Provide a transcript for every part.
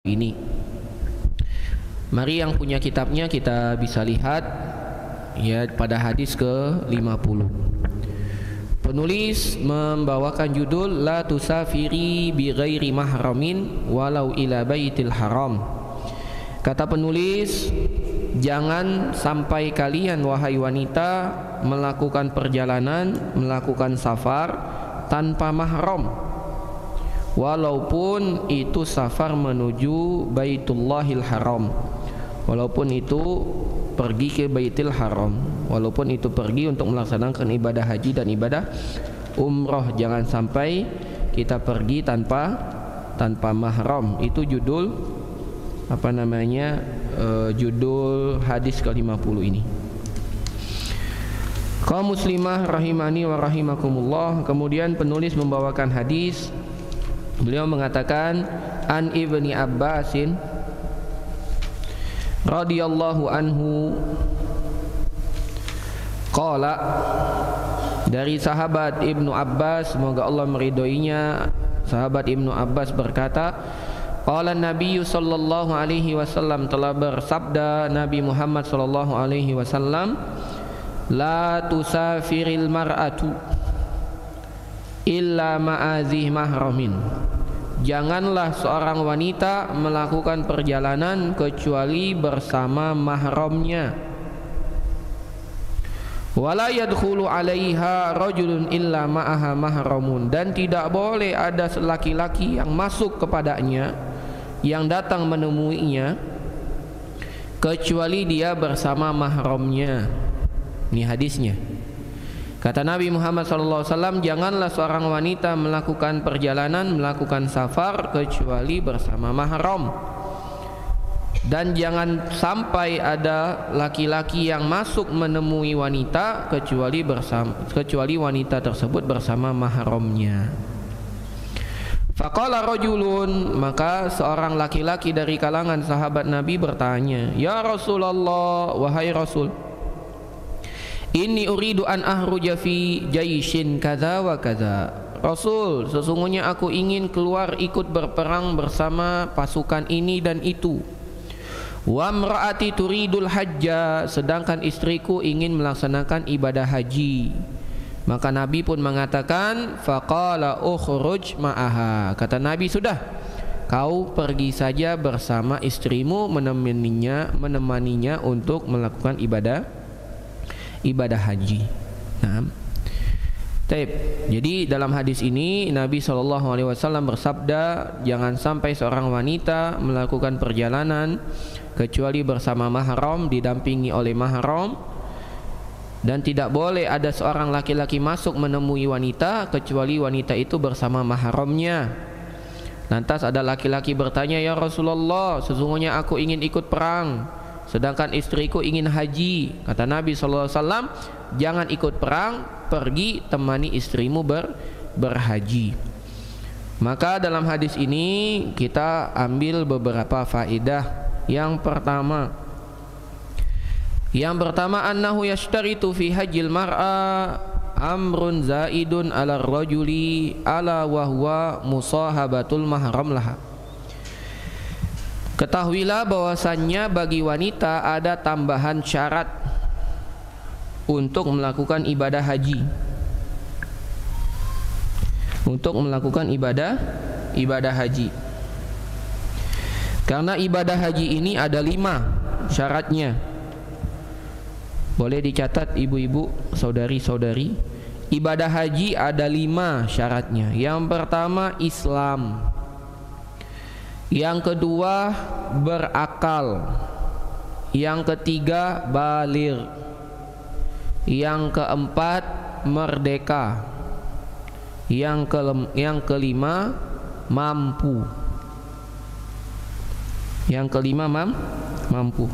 ini. Mari yang punya kitabnya kita bisa lihat ya pada hadis ke-50. Penulis membawakan judul La tusafiri bi ghairi mahramin walau ila baitil haram. Kata penulis, jangan sampai kalian wahai wanita melakukan perjalanan, melakukan safar tanpa mahram, walaupun itu safar menuju Baitullahil Haram, walaupun itu pergi ke Baitul Haram, walaupun itu pergi untuk melaksanakan ibadah haji dan ibadah umroh. Jangan sampai kita pergi tanpa mahram. Itu judul judul hadis ke-50 ini. Kaum muslimah rahimani wa rahimakumullah. Kemudian penulis membawakan hadis. Beliau mengatakan an Ibni Abbasin radhiyallahu anhu qala, dari sahabat Ibnu Abbas, semoga Allah meridhoinya, sahabat Ibnu Abbas berkata, qala Nabi sallallahu alaihi wasallam, telah bersabda Nabi Muhammad sallallahu alaihi wasallam, la tusafiril mar'atu illa ma'azih mahramin, janganlah seorang wanita melakukan perjalanan kecuali bersama mahramnya. Wala yadkhulu 'alaiha rajulun illa ma'aha mahramun, dan tidak boleh ada laki-laki yang masuk kepadanya, yang datang menemuinya, kecuali dia bersama mahramnya. Ini hadisnya. Kata Nabi Muhammad SAW, janganlah seorang wanita melakukan perjalanan, melakukan safar kecuali bersama mahram. Dan jangan sampai ada laki-laki yang masuk menemui wanita kecuali wanita tersebut bersama mahramnya. Faqala rajulun, maka seorang laki-laki dari kalangan sahabat Nabi bertanya, ya Rasulullah, wahai Rasul, inni uridu an ahruja fi jaishin kadza wa kadza. Rasul, sesungguhnya aku ingin keluar ikut berperang bersama pasukan ini dan itu. Wa imraati turidul hajja, sedangkan istriku ingin melaksanakan ibadah haji. Maka Nabi pun mengatakan, faqala ukhruj ma'aha. Kata Nabi, sudah, kau pergi saja bersama istrimu, menemaninya untuk melakukan ibadah haji. Nah, jadi dalam hadis ini Nabi SAW bersabda, jangan sampai seorang wanita melakukan perjalanan kecuali bersama mahram, didampingi oleh mahram, dan tidak boleh ada seorang laki-laki masuk menemui wanita kecuali wanita itu bersama mahramnya. Lantas ada laki-laki bertanya, ya Rasulullah, sesungguhnya aku ingin ikut perang, sedangkan istriku ingin haji. Kata Nabi SAW, jangan ikut perang, pergi temani istrimu berhaji. Maka dalam hadis ini kita ambil beberapa faedah. Yang pertama annahu yashtaritu fi hajjil mar'a amrun zaidun ala rajuli ala wa huwa musahabatul mahram laha. Ketahuilah bahwasannya bagi wanita ada tambahan syarat untuk melakukan ibadah haji. Untuk melakukan ibadah haji. Karena ibadah haji ini ada 5 syaratnya. Boleh dicatat ibu-ibu, saudari-saudari. Ibadah haji ada 5 syaratnya. Yang pertama Islam. Yang kedua berakal. Yang ketiga baligh. Yang keempat merdeka. Yang kelima mampu. Yang kelima mampu.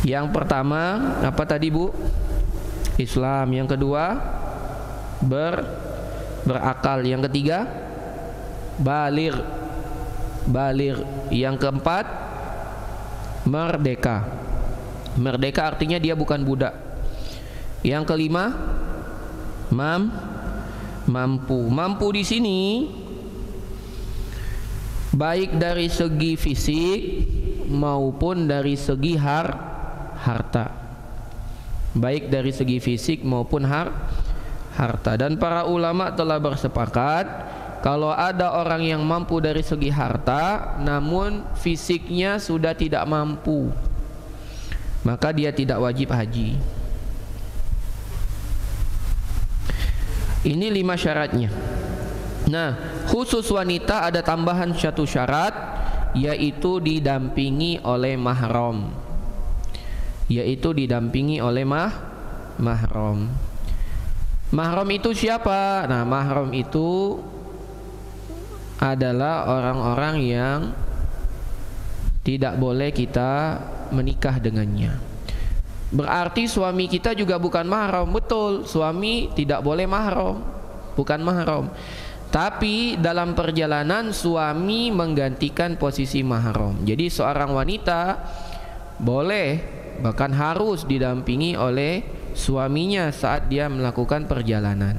Yang pertama apa tadi, Bu? Islam. Yang kedua berakal. Yang ketiga baligh. Yang keempat merdeka. Merdeka artinya dia bukan budak. Yang kelima Mampu di sini baik dari segi fisik maupun dari segi harta. Baik dari segi fisik maupun harta. Dan para ulama telah bersepakat kalau ada orang yang mampu dari segi harta namun fisiknya sudah tidak mampu, maka dia tidak wajib haji. Ini 5 syaratnya. Nah, khusus wanita ada tambahan satu syarat, yaitu didampingi oleh mahram. Yaitu didampingi oleh mahram. Mahram itu siapa? Nah, mahram itu adalah orang-orang yang tidak boleh kita menikah dengannya. Berarti suami kita juga bukan mahram. Betul, suami tidak boleh mahram, bukan mahram. Tapi dalam perjalanan suami menggantikan posisi mahram. Jadi seorang wanita boleh, bahkan harus didampingi oleh suaminya saat dia melakukan perjalanan.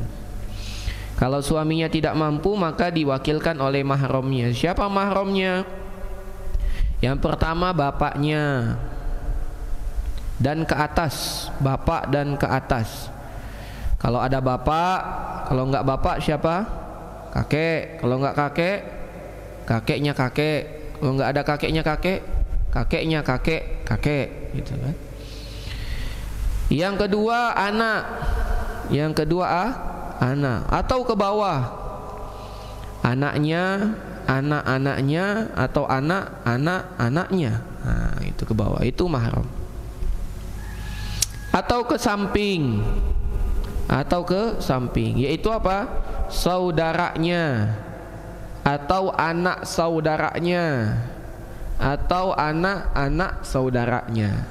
Kalau suaminya tidak mampu, maka diwakilkan oleh mahramnya. Siapa mahramnya? Yang pertama bapaknya dan ke atas, bapak dan ke atas. Kalau ada bapak, kalau enggak bapak siapa? Kakek. Kalau enggak kakek, kakeknya kakek. Kalau enggak ada kakeknya kakek, kakeknya kakek, gitu kan. Yang kedua anak. Yang kedua anak atau ke bawah. Anaknya, anak-anaknya atau anak-anak-anaknya. Nah, itu ke bawah, itu mahram. Atau ke samping, yaitu apa? Saudaranya atau anak saudaranya atau anak-anak saudaranya.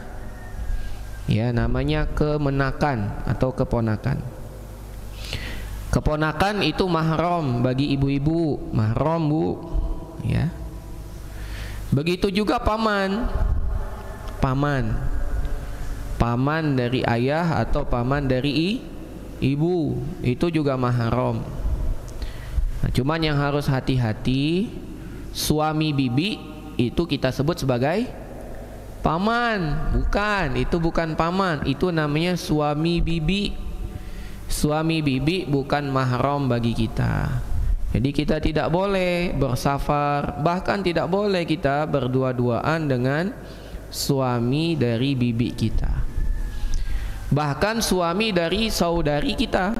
Ya, namanya kemenakan atau keponakan. Keponakan itu mahram bagi ibu-ibu, mahram bu, ya. Begitu juga paman dari ayah atau paman dari ibu, itu juga mahram. Nah, cuman yang harus hati-hati, suami bibi itu kita sebut sebagai paman, itu bukan paman, itu namanya suami bibi. Suami bibi bukan mahram bagi kita. Jadi kita tidak boleh bersafar, bahkan tidak boleh kita berdua-duaan dengan suami dari bibi kita. Bahkan suami dari saudari kita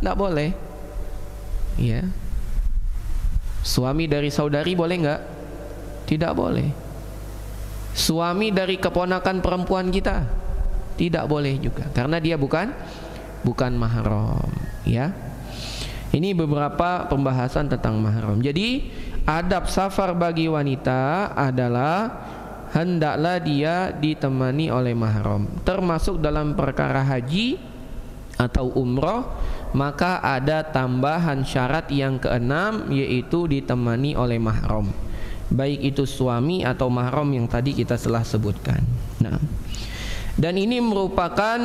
tidak boleh. Ya. Suami dari saudari boleh enggak? Tidak boleh. Suami dari keponakan perempuan kita tidak boleh juga, karena dia bukan mahram, ya. Ini beberapa pembahasan tentang mahram. Jadi adab safar bagi wanita adalah hendaklah dia ditemani oleh mahram. Termasuk dalam perkara haji atau umroh, maka ada tambahan syarat yang keenam, yaitu ditemani oleh mahram, baik itu suami atau mahram yang tadi kita telah sebutkan. Nah, dan ini merupakan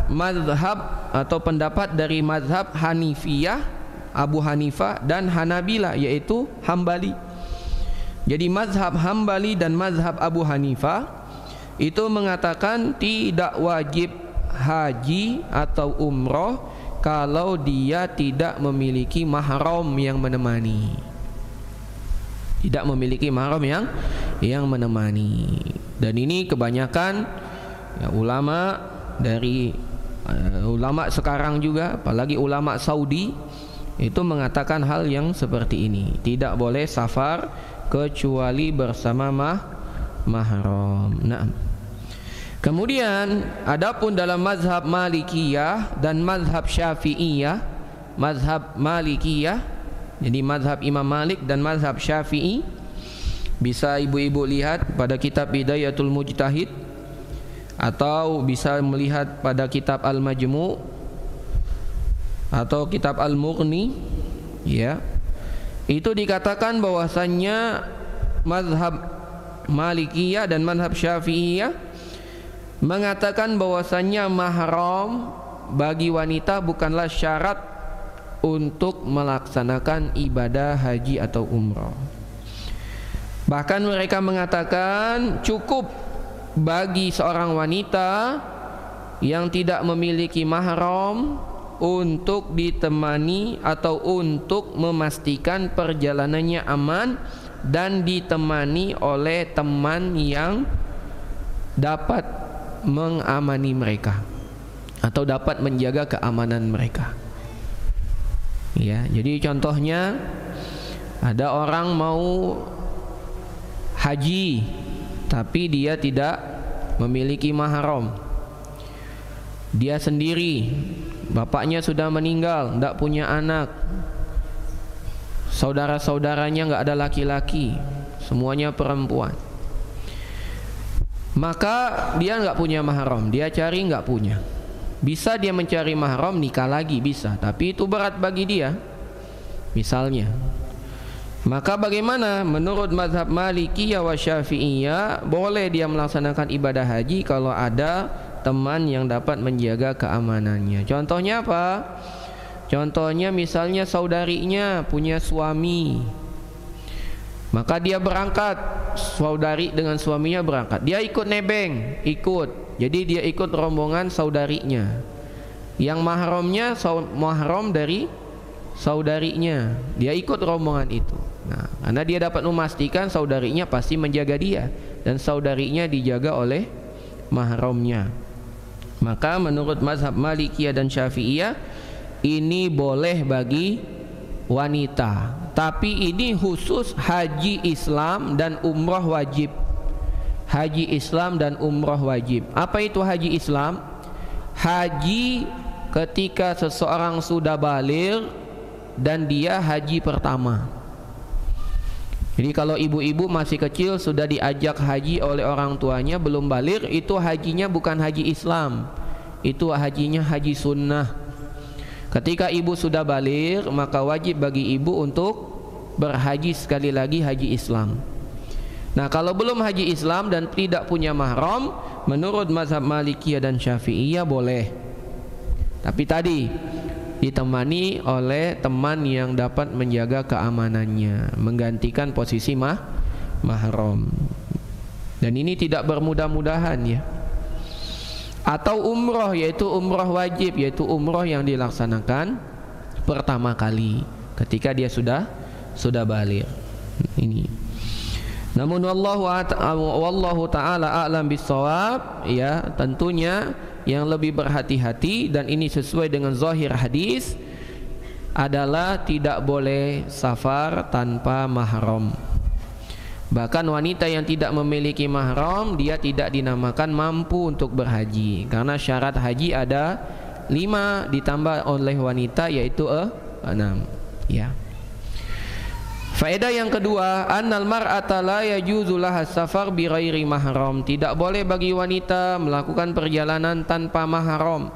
mazhab atau pendapat dari mazhab Hanifiyah, Abu Hanifah, dan Hanabila, yaitu Hambali. Jadi mazhab Hambali dan mazhab Abu Hanifah itu mengatakan tidak wajib haji atau umroh kalau dia tidak memiliki mahram yang menemani. Tidak memiliki mahram yang menemani. Dan ini kebanyakan ya, ulama dari ulama sekarang juga, apalagi ulama Saudi, itu mengatakan hal yang seperti ini. Tidak boleh safar kecuali bersama mahram. Nah, kemudian adapun dalam mazhab Malikiyah dan mazhab Syafi'iyah, mazhab Malikiyah, jadi mazhab Imam Malik dan mazhab Syafi'i, bisa ibu-ibu lihat pada kitab Bidayatul Mujtahid atau bisa melihat pada kitab Al-Majmu' atau kitab Al-Mughni, ya. Itu dikatakan bahwasannya mazhab Malikiyah dan mazhab Syafi'iyah mengatakan bahwasannya mahram bagi wanita bukanlah syarat untuk melaksanakan ibadah haji atau umrah. Bahkan mereka mengatakan cukup bagi seorang wanita yang tidak memiliki mahram untuk ditemani atau untuk memastikan perjalanannya aman dan ditemani oleh teman yang dapat mengamani mereka atau dapat menjaga keamanan mereka. Ya, jadi contohnya ada orang mau haji tapi dia tidak memiliki mahram. Dia sendiri, bapaknya sudah meninggal, tidak punya anak. Saudara-saudaranya nggak ada laki-laki, semuanya perempuan. Maka dia nggak punya mahram, dia cari nggak punya. Bisa dia mencari mahram, nikah lagi bisa, tapi itu berat bagi dia. Misalnya, maka bagaimana? Menurut mazhab Malikiyah wa Syafi'iyah, boleh dia melaksanakan ibadah haji kalau ada teman yang dapat menjaga keamanannya. Contohnya apa? Contohnya misalnya saudarinya punya suami, maka dia berangkat, saudari dengan suaminya berangkat, dia ikut nebeng, jadi dia ikut rombongan saudarinya, yang mahramnya mahram dari saudarinya, dia ikut rombongan itu. Nah, karena dia dapat memastikan saudarinya pasti menjaga dia dan saudarinya dijaga oleh mahramnya, maka menurut mazhab Malikiyah dan Syafi'iyah ini boleh bagi wanita. Tapi ini khusus haji Islam dan umrah wajib. Haji Islam dan umrah wajib. Apa itu haji Islam? Haji ketika seseorang sudah baligh dan dia haji pertama. Jadi kalau ibu-ibu masih kecil sudah diajak haji oleh orang tuanya belum baligh, itu hajinya bukan haji Islam, itu hajinya haji sunnah. Ketika ibu sudah baligh, maka wajib bagi ibu untuk berhaji sekali lagi haji Islam. Nah, kalau belum haji Islam dan tidak punya mahram, menurut mazhab Malikiyah dan Syafi'iyah boleh. Tapi tadi ditemani oleh teman yang dapat menjaga keamanannya, menggantikan posisi mahram. Dan ini tidak bermudah-mudahan ya. Atau umroh, yaitu umroh wajib, yaitu umroh yang dilaksanakan pertama kali ketika dia sudah baligh. Ini. Namun wallahu taala a'lam bissawab, ya, tentunya yang lebih berhati-hati dan ini sesuai dengan zahir hadis adalah tidak boleh safar tanpa mahram. Bahkan wanita yang tidak memiliki mahram, dia tidak dinamakan mampu untuk berhaji, karena syarat haji ada 5 ditambah oleh wanita yaitu 6. Ya. Faedah yang kedua, annal mar'ata la yajuzu laha safar bi ghairi mahram. Tidak boleh bagi wanita melakukan perjalanan tanpa mahram.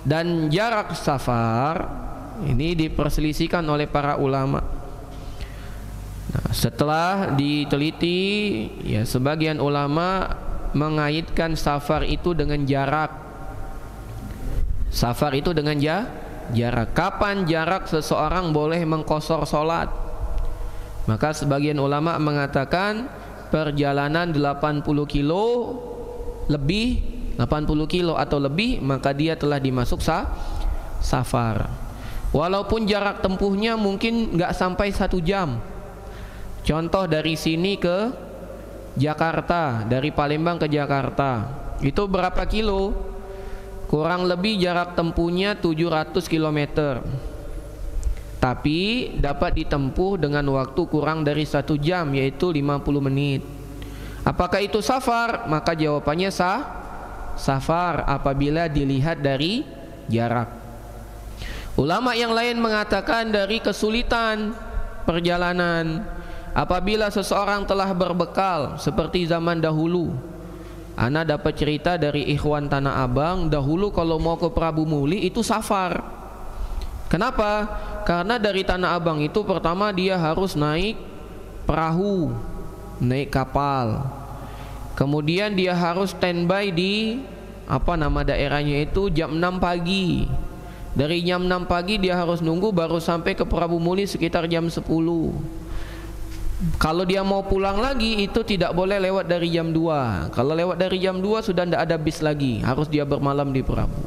Dan jarak safar ini diperselisihkan oleh para ulama. Nah, setelah diteliti, ya, sebagian ulama mengaitkan safar itu dengan jarak. Safar itu dengan jarak. Kapan jarak seseorang boleh mengqashar salat? Maka sebagian ulama mengatakan perjalanan 80 kilo lebih, 80 kilo atau lebih, maka dia telah dimasuk safar. Walaupun jarak tempuhnya mungkin nggak sampai 1 jam. Contoh dari sini ke Jakarta, dari Palembang ke Jakarta, itu berapa kilo? Kurang lebih jarak tempuhnya 700 km. Tapi dapat ditempuh dengan waktu kurang dari 1 jam, yaitu 50 menit. Apakah itu safar? Maka jawabannya safar apabila dilihat dari jarak. Ulama yang lain mengatakan dari kesulitan perjalanan. Apabila seseorang telah berbekal seperti zaman dahulu. Ana dapat cerita dari ikhwan Tanah Abang, dahulu kalau mau ke Prabu Muli itu safar. Kenapa? Karena dari Tanah Abang itu pertama dia harus naik perahu, naik kapal. Kemudian dia harus standby di apa nama daerahnya itu jam 6 pagi. Dari jam 6 pagi dia harus nunggu baru sampai ke Prabu Muli sekitar jam 10. Kalau dia mau pulang lagi itu tidak boleh lewat dari jam 2. Kalau lewat dari jam 2 sudah tidak ada bis lagi, harus dia bermalam di Prabu.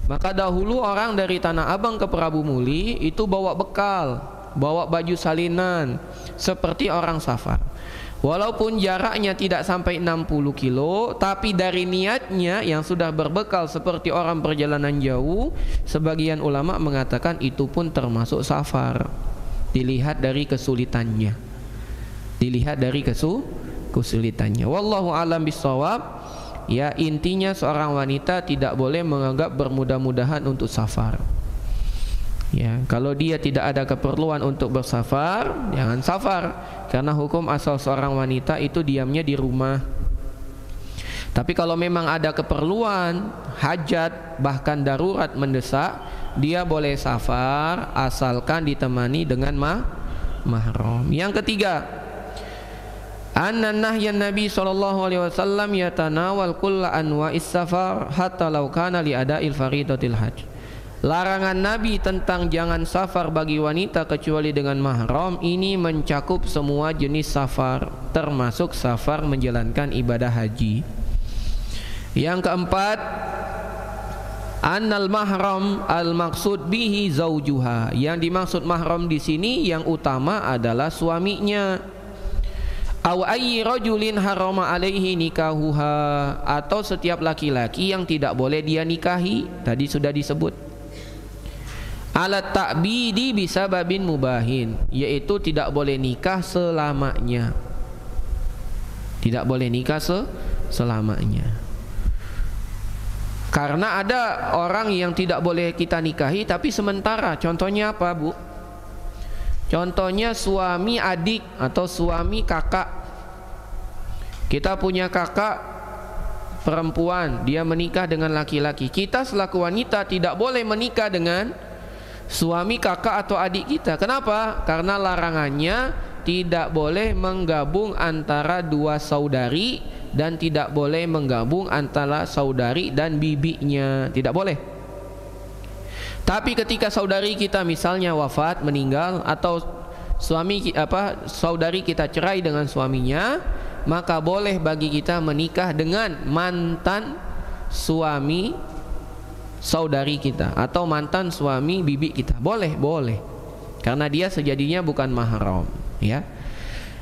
Maka dahulu orang dari Tanah Abang ke Prabu Muli itu bawa bekal, bawa baju salinan seperti orang safar. Walaupun jaraknya tidak sampai 60 kilo, tapi dari niatnya yang sudah berbekal seperti orang perjalanan jauh, sebagian ulama mengatakan itu pun termasuk safar. Dilihat dari kesulitannya. Dilihat dari kesulitannya. Wallahu alam bissawab. Ya, intinya seorang wanita tidak boleh menganggap bermudah-mudahan untuk safar. Ya, kalau dia tidak ada keperluan untuk bersafar, jangan safar. Karena hukum asal seorang wanita itu diamnya di rumah. Tapi kalau memang ada keperluan, hajat, bahkan darurat mendesak, dia boleh safar asalkan ditemani dengan mahram. Yang ketiga, anna nahyan Nabi sallallahu alaihi wasallam yatanawal kulla anwa'is safar hatta law kana li ada'il faridatil hajj. Larangan Nabi tentang jangan safar bagi wanita kecuali dengan mahram ini mencakup semua jenis safar, termasuk safar menjalankan ibadah haji. Yang keempat, annal mahram al maksud bihi zaujuha. Yang dimaksud mahram di sini yang utama adalah suaminya. Aw ayyi rajulin harama alaihi nikahuha, atau setiap laki-laki yang tidak boleh dia nikahi. Tadi sudah disebut. Alat ta'bidi bisa babin mubahin, yaitu tidak boleh nikah selamanya. Tidak boleh nikah selamanya. Karena ada orang yang tidak boleh kita nikahi tapi sementara. Contohnya apa, Bu? Contohnya suami adik atau suami kakak. Kita punya kakak perempuan, dia menikah dengan laki-laki. Kita selaku wanita tidak boleh menikah dengan suami kakak atau adik kita. Kenapa? Karena larangannya tidak boleh menggabung antara dua saudari dan tidak boleh menggabung antara saudari dan bibinya. Tidak boleh. Tapi ketika saudari kita misalnya wafat, meninggal, atau saudari kita cerai dengan suaminya, maka boleh bagi kita menikah dengan mantan suami saudari kita atau mantan suami bibi kita. Boleh, boleh. Karena dia sejadinya bukan mahram, ya.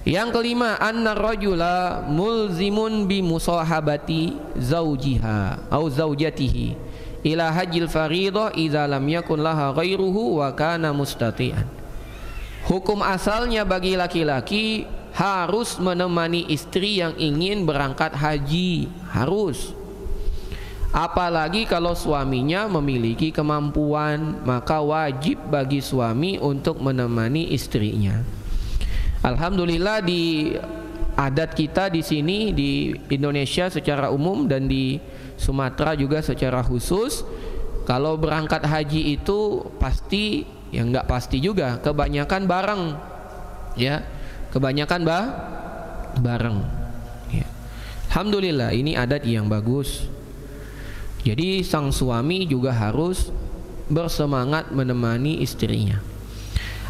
Yang kelima, anna rajula mulzimun bi musahabati zaujiha au zaujatihi ila hajjil faridah idza lam yakun laha ghairuhu wa kana mustati'an. Hukum asalnya bagi laki-laki harus menemani istri yang ingin berangkat haji, harus. Apalagi kalau suaminya memiliki kemampuan, maka wajib bagi suami untuk menemani istrinya. Alhamdulillah di adat kita di sini di Indonesia secara umum dan di Sumatera juga secara khusus, kalau berangkat haji itu pasti, ya enggak pasti juga, kebanyakan bareng, ya, kebanyakan bareng. Ya. Alhamdulillah ini adat yang bagus. Jadi sang suami juga harus bersemangat menemani istrinya.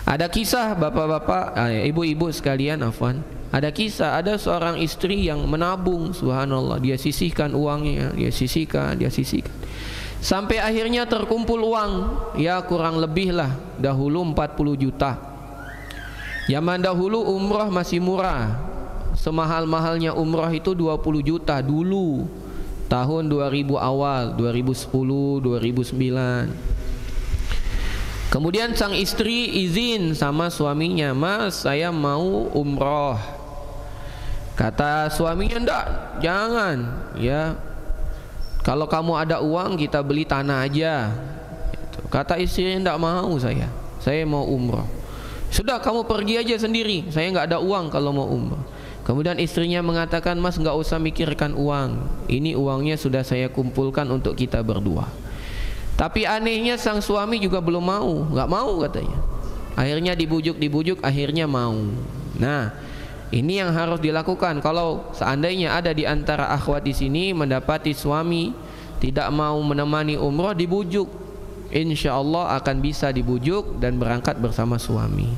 Ada kisah bapak-bapak, ibu-ibu sekalian, afwan. Ada kisah, ada seorang istri yang menabung, subhanallah. Dia sisihkan uangnya, dia sisihkan. Sampai akhirnya terkumpul uang, ya kurang lebih lah, dahulu 40 juta. Zaman dahulu umrah masih murah. Semahal-mahalnya umrah itu 20 juta dulu. Tahun 2000 awal, 2010, 2009. Kemudian sang istri izin sama suaminya, "Mas, saya mau umroh." Kata suaminya, "Enggak, jangan, ya. Kalau kamu ada uang kita beli tanah aja." Kata istrinya, "Enggak mau saya mau umroh." "Sudah, kamu pergi aja sendiri, saya enggak ada uang kalau mau umroh." Kemudian istrinya mengatakan, "Mas, enggak usah mikirkan uang, ini uangnya sudah saya kumpulkan untuk kita berdua." Tapi anehnya sang suami juga belum mau, enggak mau katanya. Akhirnya dibujuk, akhirnya mau. Nah, ini yang harus dilakukan. Kalau seandainya ada di antara akhwat di sini mendapati suami tidak mau menemani umroh, dibujuk. insya Allah akan bisa dibujuk dan berangkat bersama suami.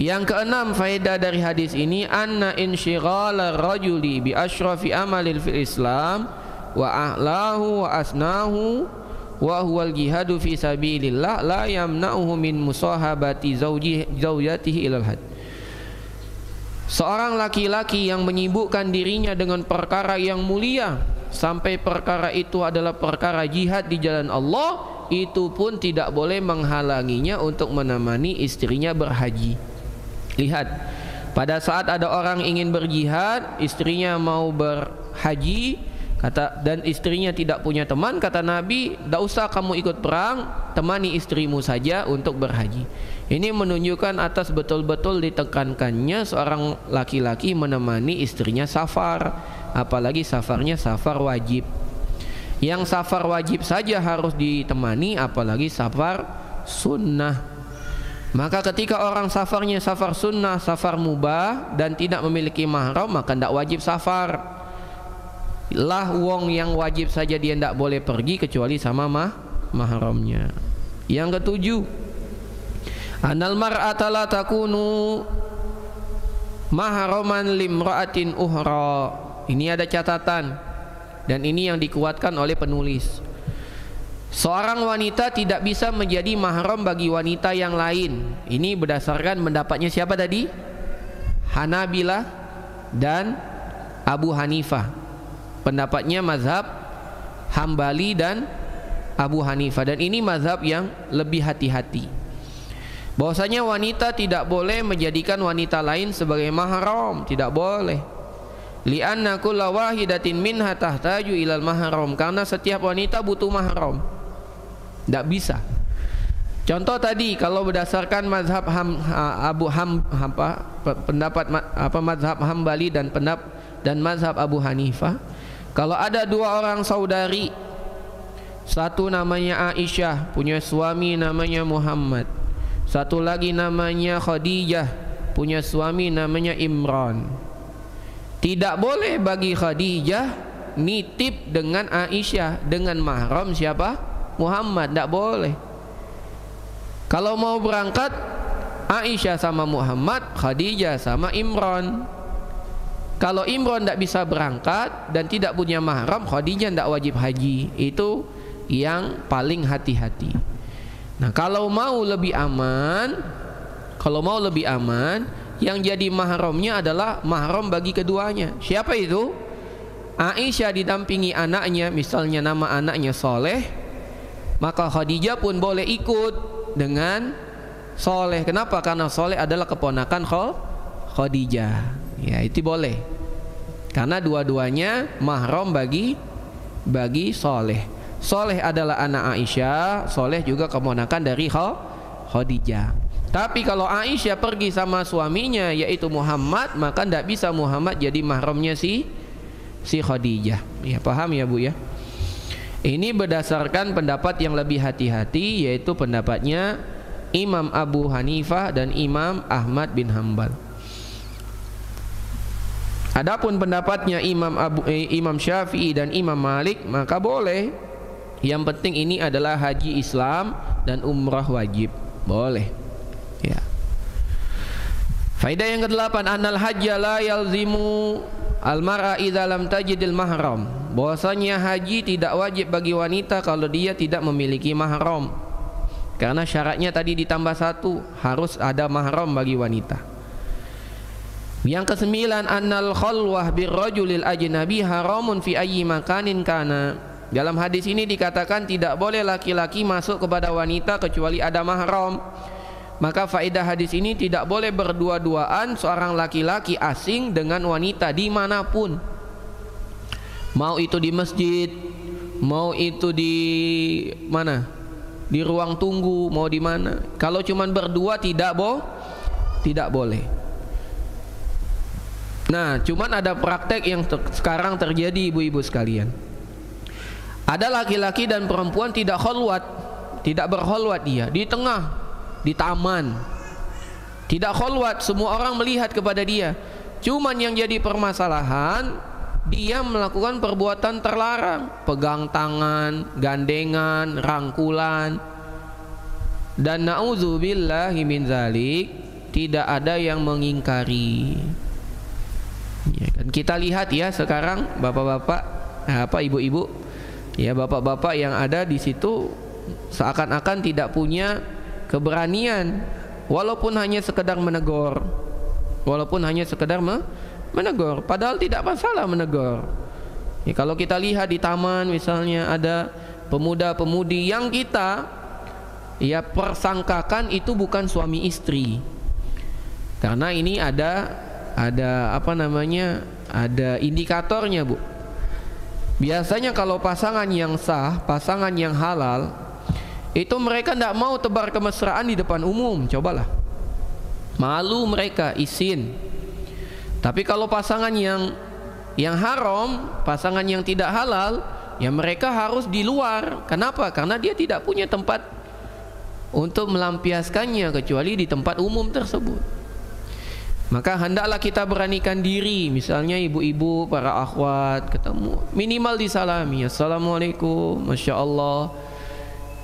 Yang keenam faedah dari hadis ini, anna insyighala rajuli bi asyrafi amalil fil Islam wa ahlahu wa asnahu wa huwal jihadu fi sabilillah la yamna'uhu min musahabati zaujatihi ilal had. Seorang laki-laki yang menyibukkan dirinya dengan perkara yang mulia sampai perkara itu adalah perkara jihad di jalan Allah, itu pun tidak boleh menghalanginya untuk menemani istrinya berhaji. Lihat, pada saat ada orang ingin berjihad, istrinya mau berhaji, dan istrinya tidak punya teman, kata Nabi, tidak usah kamu ikut perang, temani istrimu saja untuk berhaji. Ini menunjukkan atas betul-betul ditekankannya seorang laki-laki menemani istrinya safar, apalagi safarnya safar wajib. Yang safar wajib saja harus ditemani, apalagi safar sunnah. Maka ketika orang safarnya safar sunnah, safar mubah dan tidak memiliki mahram, maka tidak wajib safar. Lah wong yang wajib saja dia tidak boleh pergi kecuali sama mahramnya. Yang ketujuh, anal mar'ata la takunu mahraman limra'atin uhra. Ini ada catatan dan ini yang dikuatkan oleh penulis. Seorang wanita tidak bisa menjadi mahram bagi wanita yang lain. Ini berdasarkan pendapatnya siapa tadi? Hanabilah dan Abu Hanifah. Pendapatnya mazhab Hambali dan Abu Hanifah. Dan ini mazhab yang lebih hati-hati, bahwasanya wanita tidak boleh menjadikan wanita lain sebagai mahram. Tidak boleh. Li'anna kulla wahidatin minha tahtaju ilal mahram. Karena setiap wanita butuh mahram. Tidak bisa. Contoh tadi, kalau berdasarkan mazhab mazhab Hambali dan mazhab Abu Hanifah, kalau ada dua orang saudari, satu namanya Aisyah, punya suami namanya Muhammad, satu lagi namanya Khadijah, punya suami namanya Imran. Tidak boleh bagi Khadijah nitip dengan Aisyah dengan mahram siapa? Muhammad. Tidak boleh. Kalau mau berangkat, Aisyah sama Muhammad, Khadijah sama Imran. Kalau Imran tidak bisa berangkat dan tidak punya mahram, Khadijah tidak wajib haji. Itu yang paling hati-hati. Nah, kalau mau lebih aman, yang jadi mahramnya adalah mahram bagi keduanya. Siapa itu? Aisyah didampingi anaknya, misalnya nama anaknya Soleh, maka Khadijah pun boleh ikut dengan Soleh. Kenapa? Karena Soleh adalah keponakan Khadijah. Ya, itu boleh. Karena dua-duanya mahram bagi Soleh. Soleh adalah anak Aisyah, Soleh juga keponakan dari Khadijah. Tapi kalau Aisyah pergi sama suaminya yaitu Muhammad, maka tidak bisa Muhammad jadi mahramnya si Khadijah. Ya, paham ya Bu ya? Ini berdasarkan pendapat yang lebih hati-hati, yaitu pendapatnya Imam Abu Hanifah dan Imam Ahmad bin Hambal. Adapun pendapatnya Imam Syafi'i dan Imam Malik, maka boleh. Yang penting ini adalah haji Islam dan umrah wajib. Boleh. Ya. Faedah yang ke-8, annal hajja la yalzimu al-mar'a idza lam tajidil mahram. Bahwasanya haji tidak wajib bagi wanita kalau dia tidak memiliki mahram. Karena syaratnya tadi ditambah satu, harus ada mahram bagi wanita. Yang ke-9, annal khalwah birrajulil ajnabi haramun fi ayyi makanin kana. Dalam hadis ini dikatakan tidak boleh laki-laki masuk kepada wanita kecuali ada mahram. Maka faedah hadis ini tidak boleh berdua-duaan seorang laki-laki asing dengan wanita dimanapun. Mau itu di masjid, mau itu di mana, di ruang tunggu, mau di mana. Kalau cuman berdua tidak boleh. Nah, cuman ada praktek yang sekarang terjadi ibu-ibu sekalian. Ada laki-laki dan perempuan tidak khalwat, tidak berkhalwat dia di tengah, di taman. Tidak khalwat, semua orang melihat kepada dia. Cuman yang jadi permasalahan, dia melakukan perbuatan terlarang, pegang tangan, gandengan, rangkulan. Dan na'udzubillahi min zalik, tidak ada yang mengingkari. Ya, kan kita lihat ya sekarang bapak-bapak, ibu-ibu, ya bapak-bapak yang ada di situ seakan-akan tidak punya keberanian, walaupun hanya sekedar menegur, menegur, padahal tidak masalah menegur. Ya, kalau kita lihat di taman misalnya ada pemuda-pemudi yang kita ya persangkakan itu bukan suami istri, karena ini ada ada indikatornya, Bu. Biasanya kalau pasangan yang sah, pasangan yang halal, itu mereka tidak mau tebar kemesraan di depan umum. Cobalah, malu mereka, izin. Tapi kalau pasangan yang haram, pasangan yang tidak halal, ya mereka harus di luar. Kenapa? Karena dia tidak punya tempat untuk melampiaskannya kecuali di tempat umum tersebut. Maka hendaklah kita beranikan diri, misalnya ibu-ibu, para akhwat ketemu, minimal disalami, assalamualaikum, masya Allah.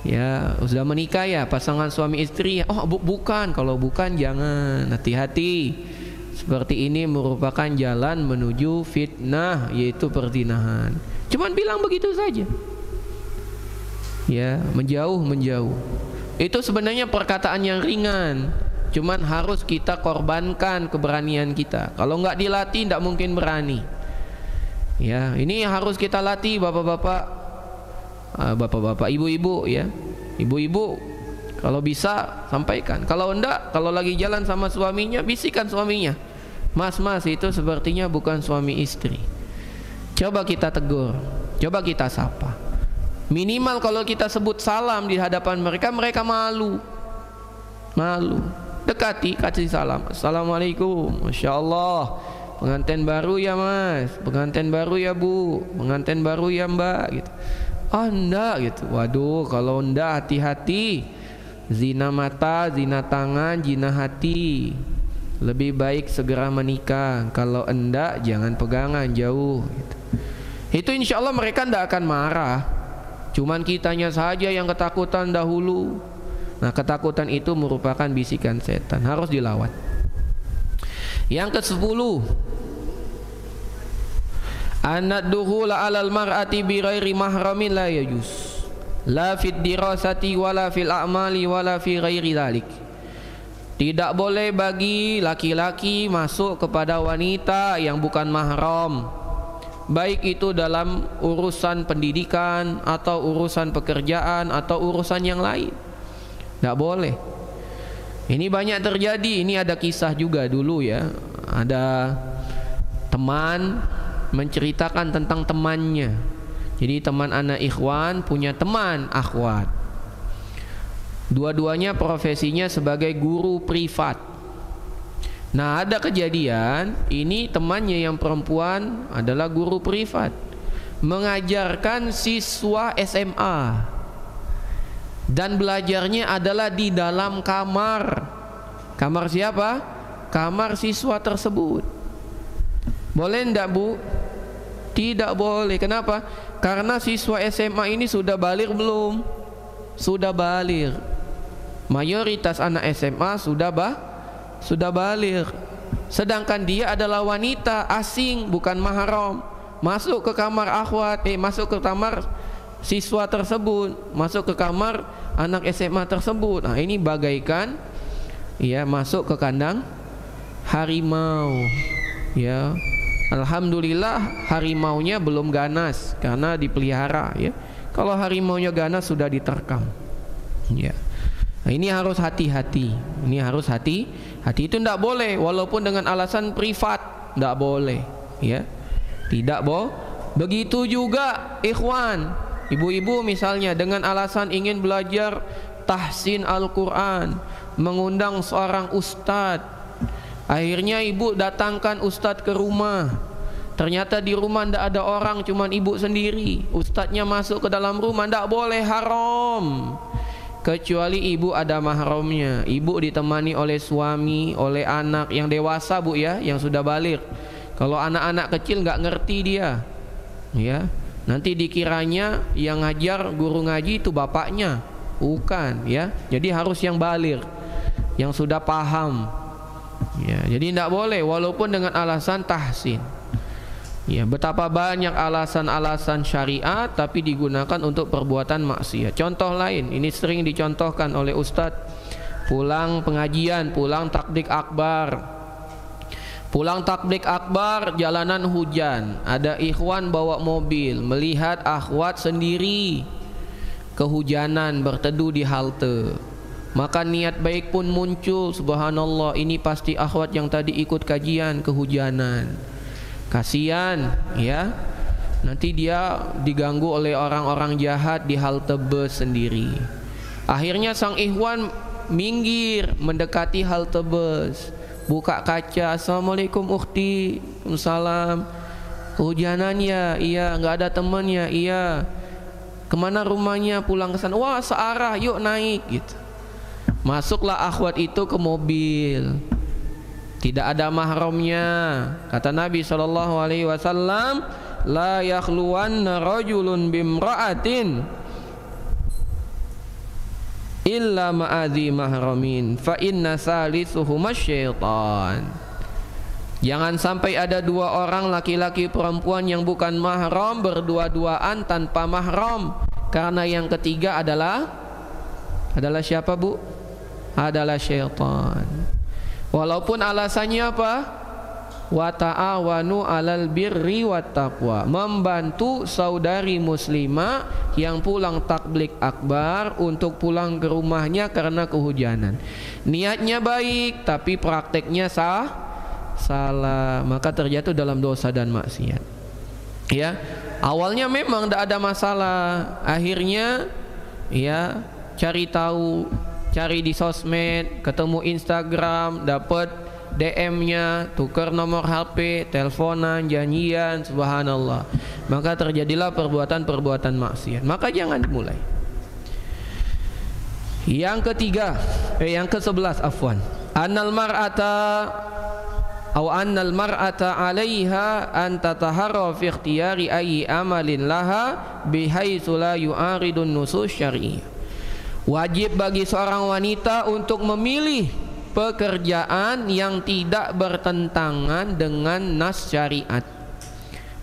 Ya, sudah menikah ya pasangan suami istri? Oh bukan, kalau bukan jangan, hati-hati. Seperti ini merupakan jalan menuju fitnah, yaitu perzinahan. Cuman bilang begitu saja. Ya, menjauh. Itu sebenarnya perkataan yang ringan. Cuman harus kita korbankan keberanian kita. Kalau nggak dilatih, tidak mungkin berani. Ya, ini harus kita latih, bapak-bapak, ibu-ibu ya. Ibu-ibu kalau bisa sampaikan. Kalau enggak, kalau lagi jalan sama suaminya, bisikan suaminya. Mas, itu sepertinya bukan suami istri. Coba kita tegur, coba kita sapa. Minimal kalau kita sebut salam di hadapan mereka, mereka malu. Dekati, kasih salam. Assalamualaikum, masya Allah. Pengantin baru ya Mas, pengantin baru ya Bu, pengantin baru ya Mbak, gitu. Oh enggak gitu. Waduh, kalau enggak hati-hati. Zina mata, zina tangan, zina hati. Lebih baik segera menikah. Kalau enggak, jangan pegangan, jauh gitu. Itu insya Allah mereka enggak akan marah. Cuman kitanya saja yang ketakutan dahulu. Nah, ketakutan itu merupakan bisikan setan, harus dilawan. Yang ke-10, an-dukhula 'alal mar'ati bi ghairi mahramin la yajuz. La fid dirasati wala fil a'mali wala fi ghairi dzalik. Tidak boleh bagi laki-laki masuk kepada wanita yang bukan mahram, baik itu dalam urusan pendidikan atau urusan pekerjaan atau urusan yang lain. Tidak boleh. Ini banyak terjadi. Ini ada kisah juga dulu ya. Ada teman menceritakan tentang temannya. Jadi teman anak ikhwan punya teman akhwat. Dua-duanya profesinya sebagai guru privat. Nah, ada kejadian, ini temannya yang perempuan adalah guru privat, mengajarkan siswa SMA. Dan belajarnya adalah di dalam kamar. Kamar siapa? Kamar siswa tersebut. Boleh enggak, Bu? Tidak boleh. Kenapa? Karena siswa SMA ini sudah baligh belum? Sudah baligh. Mayoritas anak SMA sudah baligh. Sedangkan dia adalah wanita asing, bukan mahram. Masuk ke kamar akhwat, masuk ke kamar siswa tersebut, masuk ke kamar anak SMA tersebut. Nah, ini bagaikan ya masuk ke kandang harimau. Ya, alhamdulillah harimaunya belum ganas karena dipelihara ya. Kalau harimaunya ganas sudah diterkam. Ya. Nah, ini harus hati-hati. Ini harus hati-hati, itu tidak boleh, walaupun dengan alasan privat tidak boleh ya. Tidak boh. Begitu juga ikhwan, ibu-ibu misalnya dengan alasan ingin belajar tahsin Al-Quran, mengundang seorang ustadz. Akhirnya ibu datangkan ustadz ke rumah. Ternyata di rumah tidak ada orang, cuman ibu sendiri. Ustadznya masuk ke dalam rumah, tidak boleh, haram. Kecuali ibu ada mahramnya. Ibu ditemani oleh suami, oleh anak yang dewasa, Bu ya, yang sudah baligh. Kalau anak-anak kecil nggak ngerti dia, ya, nanti dikiranya yang ngajar guru ngaji itu bapaknya, bukan, ya. Jadi harus yang baligh, yang sudah paham, ya. Jadi tidak boleh walaupun dengan alasan tahsin. Ya, betapa banyak alasan-alasan syariat tapi digunakan untuk perbuatan maksiat. Contoh lain, ini sering dicontohkan oleh ustadz, pulang pengajian, pulang takdik akbar. Pulang takdik akbar, jalanan hujan, ada ikhwan bawa mobil, melihat akhwat sendiri kehujanan berteduh di halte. Maka niat baik pun muncul, subhanallah, ini pasti akhwat yang tadi ikut kajian kehujanan. Kasihan, ya, nanti dia diganggu oleh orang-orang jahat di halte bus sendiri. Akhirnya sang ikhwan minggir mendekati halte bus, buka kaca, assalamualaikum ukhti, waalaikumsalam, kehujanan ya, iya, nggak ada temannya, iya, kemana rumahnya, pulang ke sana, wah searah, yuk naik, gitu. Masuklah akhwat itu ke mobil, tidak ada mahramnya. Kata Nabi SAW, la yakhluwanna rajulun bimra'atin illa ma'adhi mahramin fa inna salisuhuma syaitan. Jangan sampai ada dua orang laki-laki perempuan yang bukan mahram berdua-duaan tanpa mahram, karena yang ketiga adalah siapa, Bu? Adalah syaitan. Walaupun alasannya apa? Wa ta'awanu 'alal birri wat taqwa, membantu saudari muslimah yang pulang takblik akbar untuk pulang ke rumahnya karena kehujanan. Niatnya baik tapi prakteknya salah, maka terjatuh dalam dosa dan maksiat. Ya, awalnya memang tidak ada masalah, akhirnya ya cari tahu, cari di sosmed, ketemu Instagram, dapat DM-nya, tukar nomor HP, teleponan, janjian, subhanallah. Maka terjadilah perbuatan-perbuatan maksiat. Maka jangan dimulai. Yang ketiga, yang ke-11 afwan. Annal mar'ata 'alaiha an tataharra fi ikhtiyari ayyi amalin laha bihaitsu la yu'aridun nusus syar'iyyah. Wajib bagi seorang wanita untuk memilih pekerjaan yang tidak bertentangan dengan nas syariat.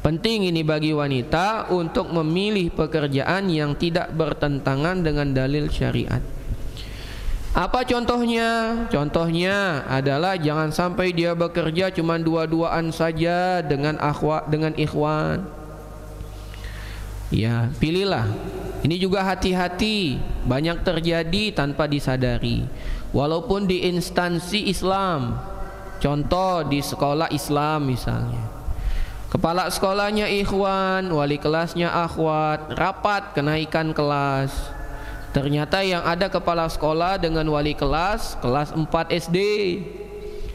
Penting ini bagi wanita untuk memilih pekerjaan yang tidak bertentangan dengan dalil syariat. Apa contohnya? Contohnya adalah jangan sampai dia bekerja cuma dua-duaan saja dengan ikhwan. Ya, pilihlah. Ini juga hati-hati, banyak terjadi tanpa disadari. Walaupun di instansi Islam, contoh di sekolah Islam misalnya, kepala sekolahnya ikhwan, wali kelasnya akhwat, rapat kenaikan kelas. Ternyata yang ada kepala sekolah dengan wali kelas 4 SD,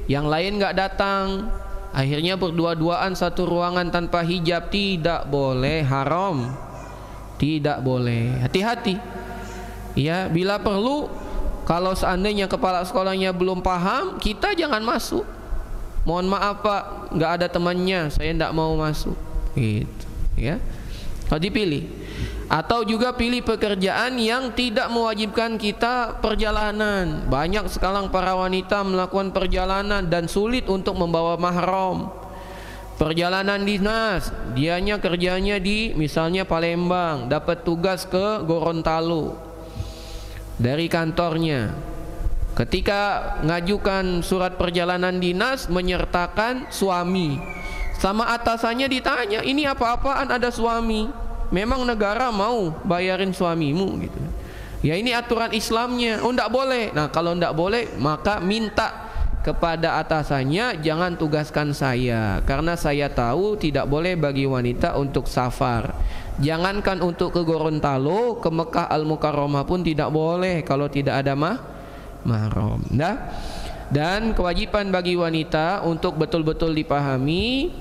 yang lain nggak datang. Akhirnya berdua-duaan satu ruangan tanpa hijab. Tidak boleh, haram. Tidak boleh, hati-hati. Ya, bila perlu, kalau seandainya kepala sekolahnya belum paham, kita jangan masuk. Mohon maaf Pak, nggak ada temannya, saya nggak mau masuk. Gitu, ya. Kalau dipilih, atau juga pilih pekerjaan yang tidak mewajibkan kita perjalanan. Banyak sekarang para wanita melakukan perjalanan dan sulit untuk membawa mahram. Perjalanan dinas, dianya kerjanya di misalnya Palembang, dapat tugas ke Gorontalo dari kantornya. Ketika ngajukan surat perjalanan dinas, menyertakan suami, sama atasannya ditanya, ini apa-apaan ada suami? Memang negara mau bayarin suamimu gitu. Ya ini aturan Islamnya. Oh enggak boleh. Nah kalau enggak boleh, maka minta kepada atasannya, jangan tugaskan saya, karena saya tahu tidak boleh bagi wanita untuk safar. Jangankan untuk ke Gorontalo, ke Mekah Al-Mukarramah pun tidak boleh kalau tidak ada mahram. Nah, dan kewajiban bagi wanita untuk betul-betul dipahami,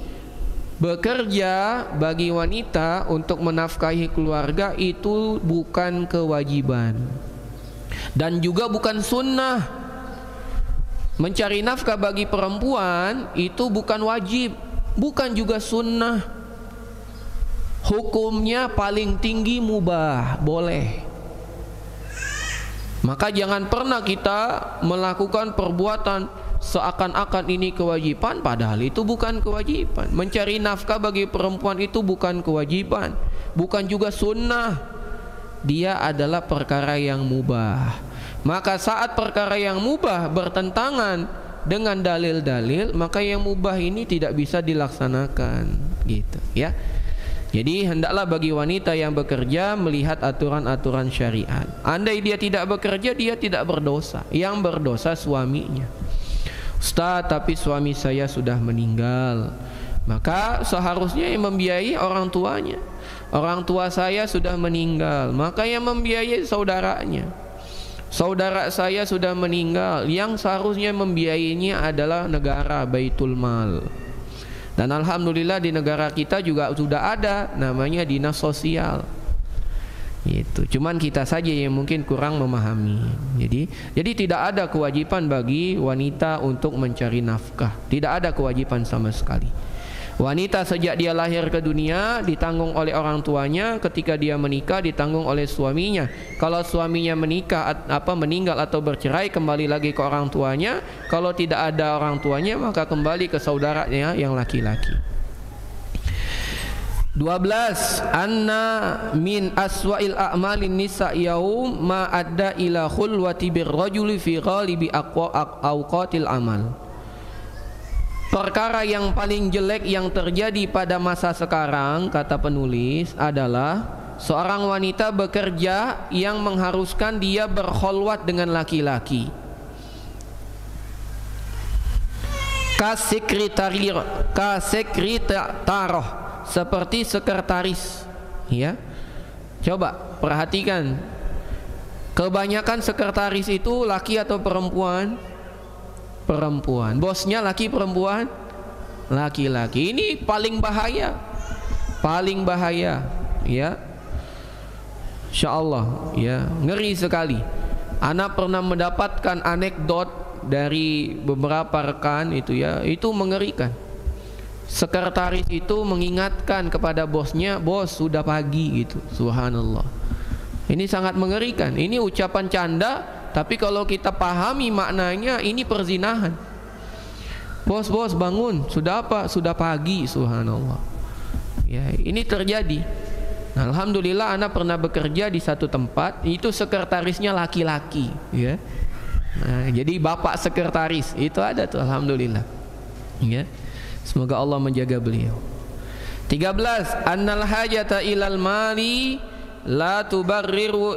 bekerja bagi wanita untuk menafkahi keluarga itu bukan kewajiban dan juga bukan sunnah. Mencari nafkah bagi perempuan itu bukan wajib, bukan juga sunnah. Hukumnya paling tinggi mubah, boleh. Maka jangan pernah kita melakukan perbuatan seakan-akan ini kewajiban, padahal itu bukan kewajiban. Mencari nafkah bagi perempuan itu bukan kewajiban, bukan juga sunnah. Dia adalah perkara yang mubah. Maka saat perkara yang mubah bertentangan dengan dalil-dalil, maka yang mubah ini tidak bisa dilaksanakan, gitu ya. Jadi hendaklah bagi wanita yang bekerja melihat aturan-aturan syariat. Andai dia tidak bekerja, dia tidak berdosa. Yang berdosa suaminya. Ustaz, tapi suami saya sudah meninggal. Maka seharusnya yang membiayai orang tuanya. Orang tua saya sudah meninggal, maka yang membiayai saudaranya. Saudara saya sudah meninggal, yang seharusnya membiayainya adalah negara, Baitul Mal. Dan alhamdulillah di negara kita juga sudah ada namanya dinas sosial. Gitu. Cuman kita saja yang mungkin kurang memahami. Jadi tidak ada kewajiban bagi wanita untuk mencari nafkah. Tidak ada kewajiban sama sekali. Wanita sejak dia lahir ke dunia ditanggung oleh orang tuanya, ketika dia menikah ditanggung oleh suaminya. Kalau suaminya meninggal atau bercerai, kembali lagi ke orang tuanya. Kalau tidak ada orang tuanya, maka kembali ke saudaranya yang laki-laki. 12. Anna min aswa'il a'malin nisa yaum ma adda ila khulwati birrajuli fi ghalibi awqatil amal. Perkara yang paling jelek yang terjadi pada masa sekarang, kata penulis, adalah seorang wanita bekerja yang mengharuskan dia berkholwat dengan laki-laki. Kasekretariah, seperti sekretaris, ya. Coba perhatikan, kebanyakan sekretaris itu laki atau perempuan? Perempuan. Bosnya laki perempuan? Laki-laki. Ini paling bahaya. Paling bahaya, ya. Insyaallah, ya. Ngeri sekali. Anak pernah mendapatkan anekdot dari beberapa rekan itu, ya. Itu mengerikan. Sekretaris itu mengingatkan kepada bosnya, "Bos, sudah pagi," gitu. Subhanallah. Ini sangat mengerikan. Ini ucapan canda, tapi kalau kita pahami maknanya, ini perzinahan. Bos, bangun, sudah apa? Sudah pagi, subhanallah. Ya, ini terjadi. Nah, alhamdulillah anak pernah bekerja di satu tempat, itu sekretarisnya laki-laki, ya. Nah, jadi bapak sekretaris itu ada tuh, alhamdulillah. Ya. Semoga Allah menjaga beliau. 13. Annal hajata ilal mali la tubarriru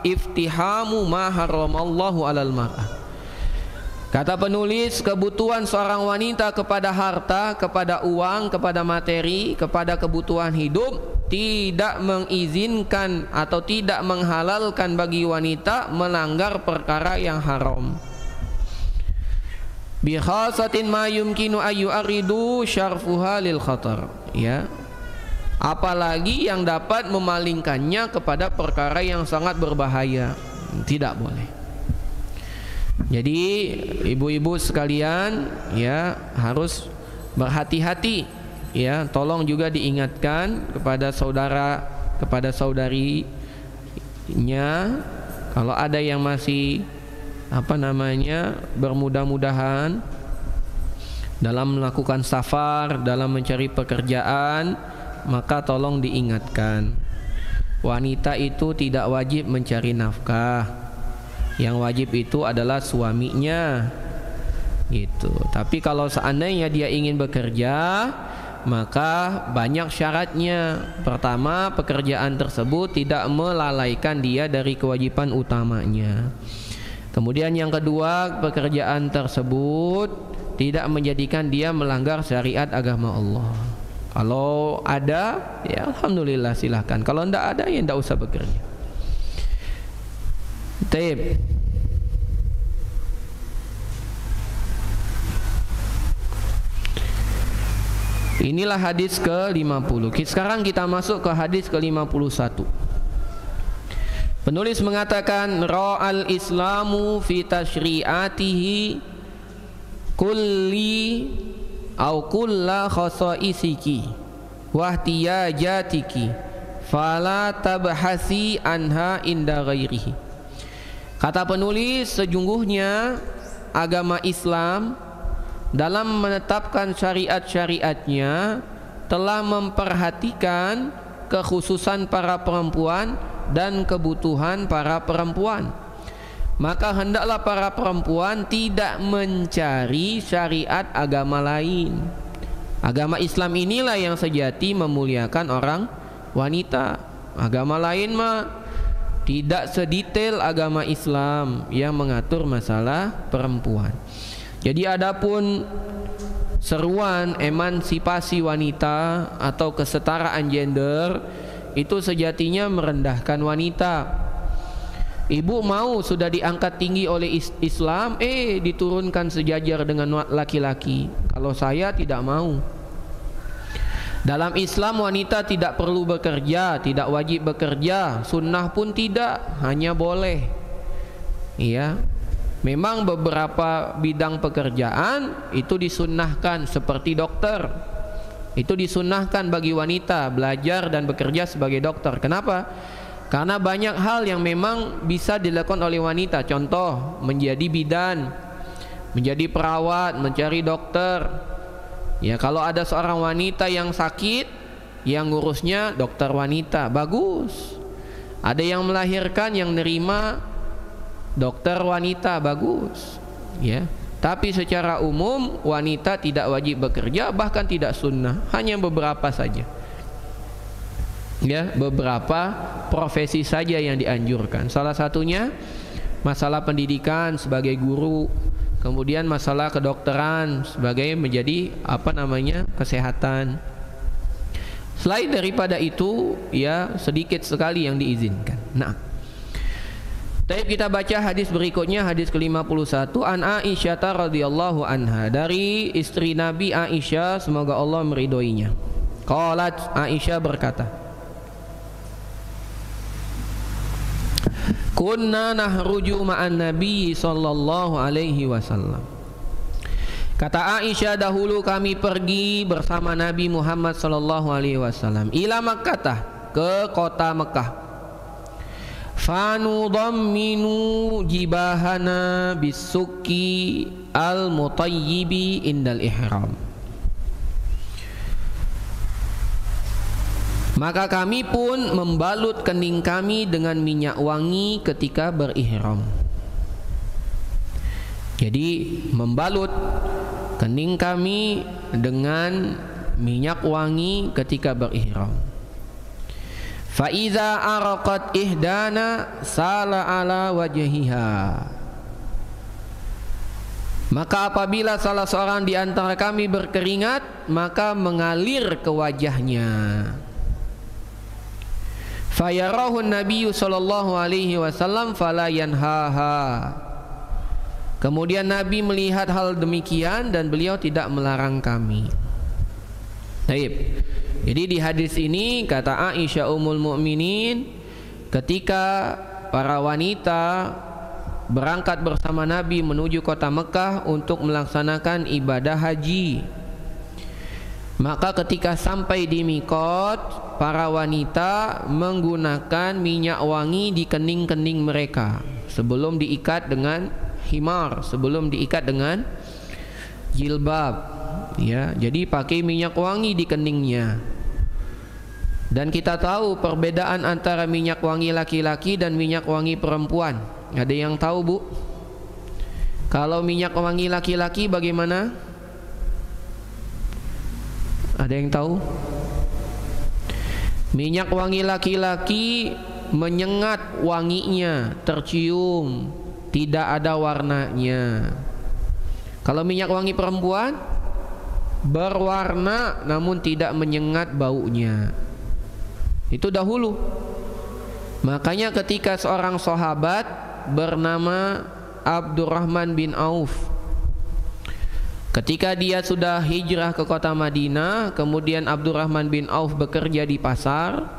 iftihamu ma haramallahu alal mar'ah. Kata penulis, kebutuhan seorang wanita kepada harta, kepada uang, kepada materi, kepada kebutuhan hidup tidak mengizinkan atau tidak menghalalkan bagi wanita melanggar perkara yang haram. Bi khasatin ma yumkinu ayu aridu syarfuha lil khatar, ya. Apalagi yang dapat memalingkannya kepada perkara yang sangat berbahaya, tidak boleh. Jadi ibu-ibu sekalian, ya, harus berhati-hati, ya. Tolong juga diingatkan kepada saudara, kepada saudarinya, kalau ada yang masih bermudah-mudahan dalam melakukan safar, dalam mencari pekerjaan, maka tolong diingatkan, wanita itu tidak wajib mencari nafkah. Yang wajib itu adalah suaminya, gitu. Tapi kalau seandainya dia ingin bekerja, maka banyak syaratnya. Pertama, pekerjaan tersebut tidak melalaikan dia dari kewajiban utamanya. Kemudian yang kedua, pekerjaan tersebut tidak menjadikan dia melanggar syariat agama Allah. Kalau ada, ya alhamdulillah silahkan. Kalau tidak ada, ya tidak usah bekerja. Taib. Inilah hadis ke-50. Sekarang kita masuk ke hadis ke-51. Penulis mengatakan, ra'al islamu fi tashri'atihi kulli au kulla khasaisiki wahtiyajatiki fala tabhasi anha inda ghairihi. Kata penulis, sesungguhnya agama Islam dalam menetapkan syariat-syariatnya telah memperhatikan kekhususan para perempuan dan kebutuhan para perempuan. Maka hendaklah para perempuan tidak mencari syariat agama lain. Agama Islam inilah yang sejati memuliakan orang wanita. Agama lain mah tidak sedetail agama Islam yang mengatur masalah perempuan. Jadi adapun seruan emansipasi wanita atau kesetaraan gender itu sejatinya merendahkan wanita. Ibu mau sudah diangkat tinggi oleh Islam, diturunkan sejajar dengan laki-laki. Kalau saya tidak mau. Dalam Islam wanita tidak perlu bekerja, tidak wajib bekerja, sunnah pun tidak, hanya boleh. Iya. Memang beberapa bidang pekerjaan itu disunnahkan, seperti dokter. Itu disunnahkan bagi wanita belajar dan bekerja sebagai dokter. Kenapa? Karena banyak hal yang memang bisa dilakukan oleh wanita. Contoh, menjadi bidan, menjadi perawat, mencari dokter. Ya, kalau ada seorang wanita yang sakit, yang ngurusnya dokter wanita, bagus. Ada yang melahirkan, yang nerima dokter wanita, bagus. Ya. Tapi secara umum wanita tidak wajib bekerja, bahkan tidak sunnah, hanya beberapa saja. Ya, beberapa profesi saja yang dianjurkan. Salah satunya masalah pendidikan sebagai guru, kemudian masalah kedokteran sebagai menjadi kesehatan. Selain daripada itu, ya sedikit sekali yang diizinkan. Nah, kita baca hadis berikutnya, hadis ke-51, an Aisyah radhiyallahu anha, dari istri Nabi Aisyah, semoga Allah meridhoinya. Qalat, Aisyah berkata, kunna nahruju ma'an Nabi sallallahu alaihi wasallam. Kata Aisyah, dahulu kami pergi bersama Nabi Muhammad sallallahu alaihi wasallam ila Makkah, ke kota Mekah. Fanudamminu jibahana bisuki al-mutayyibi indal ihram. Maka kami pun membalut kening kami dengan minyak wangi ketika berihram. Jadi membalut kening kami dengan minyak wangi ketika berihram. Fa iza araqat ihdana sala ala wajhiha. Maka apabila salah seorang di antara kami berkeringat, maka mengalir ke wajahnya. Fayarahu Nabi sallallahu alaihi wasallam fala yanhaha. Kemudian Nabi melihat hal demikian dan beliau tidak melarang kami. Baik. Jadi di hadis ini kata Aisyah Ummul Mukminin, ketika para wanita berangkat bersama Nabi menuju kota Mekah untuk melaksanakan ibadah haji, maka ketika sampai di Miqat, para wanita menggunakan minyak wangi di kening-kening mereka sebelum diikat dengan himar, sebelum diikat dengan jilbab. Ya, jadi pakai minyak wangi di keningnya. Dan kita tahu perbedaan antara minyak wangi laki-laki dan minyak wangi perempuan. Ada yang tahu, Bu? Kalau minyak wangi laki-laki bagaimana? Ada yang tahu? Minyak wangi laki-laki menyengat wanginya, tercium, tidak ada warnanya. Kalau minyak wangi perempuan berwarna namun tidak menyengat baunya. Itu dahulu. Makanya ketika seorang sahabat bernama Abdurrahman bin Auf, ketika dia sudah hijrah ke kota Madinah, kemudian Abdurrahman bin Auf bekerja di pasar.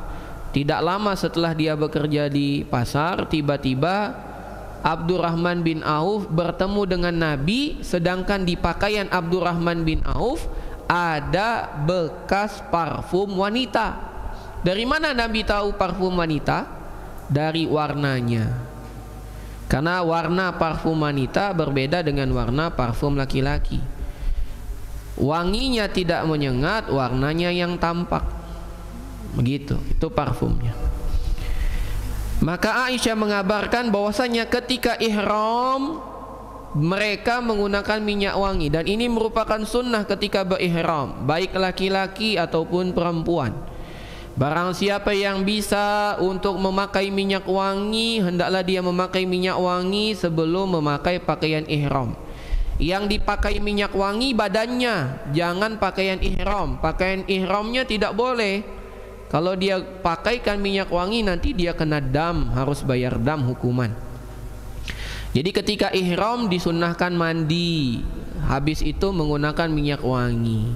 Tidak lama setelah dia bekerja di pasar, tiba-tiba Abdurrahman bin Auf bertemu dengan Nabi, sedangkan di pakaian Abdurrahman bin Auf ada bekas parfum wanita. Dari mana Nabi tahu parfum wanita? Dari warnanya. Karena warna parfum wanita berbeda dengan warna parfum laki-laki. Wanginya tidak menyengat, warnanya yang tampak. Begitu, itu parfumnya. Maka Aisyah mengabarkan bahwasanya ketika ihram mereka menggunakan minyak wangi, dan ini merupakan sunnah ketika berihram, baik laki-laki ataupun perempuan. Barang siapa yang bisa untuk memakai minyak wangi, hendaklah dia memakai minyak wangi sebelum memakai pakaian ihram. Yang dipakai minyak wangi badannya, jangan pakaian ihram. Pakaian ihramnya tidak boleh. Kalau dia pakaikan minyak wangi nanti dia kena dam, harus bayar dam hukuman. Jadi ketika ihram disunnahkan mandi, habis itu menggunakan minyak wangi.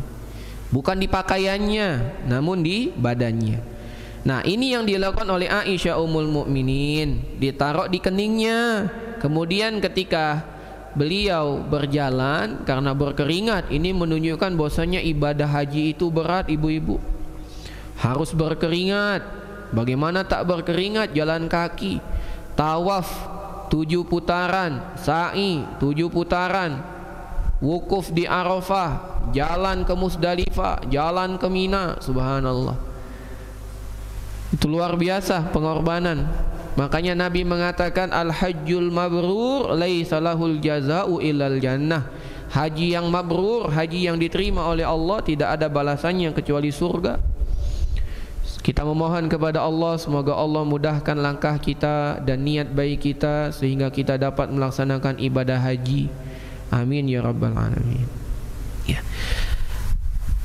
Bukan di pakaiannya, namun di badannya. Nah, ini yang dilakukan oleh Aisyah Ummul Mukminin, ditaruh di keningnya. Kemudian ketika beliau berjalan karena berkeringat, ini menunjukkan bahwasanya ibadah haji itu berat, ibu-ibu. Harus berkeringat. Bagaimana tak berkeringat? Jalan kaki, tawaf 7 putaran, sa'i 7 putaran, wukuf di Arafah, jalan ke Musdalifah, jalan ke Mina. Subhanallah, itu luar biasa pengorbanan. Makanya Nabi mengatakan al-hajjul mabrur laisa lahul jazaa'u illal jannah. Haji yang mabrur, haji yang diterima oleh Allah, tidak ada balasannya kecuali surga. Kita memohon kepada Allah semoga Allah mudahkan langkah kita dan niat baik kita sehingga kita dapat melaksanakan ibadah haji. Amin ya rabbal alamin. Ya.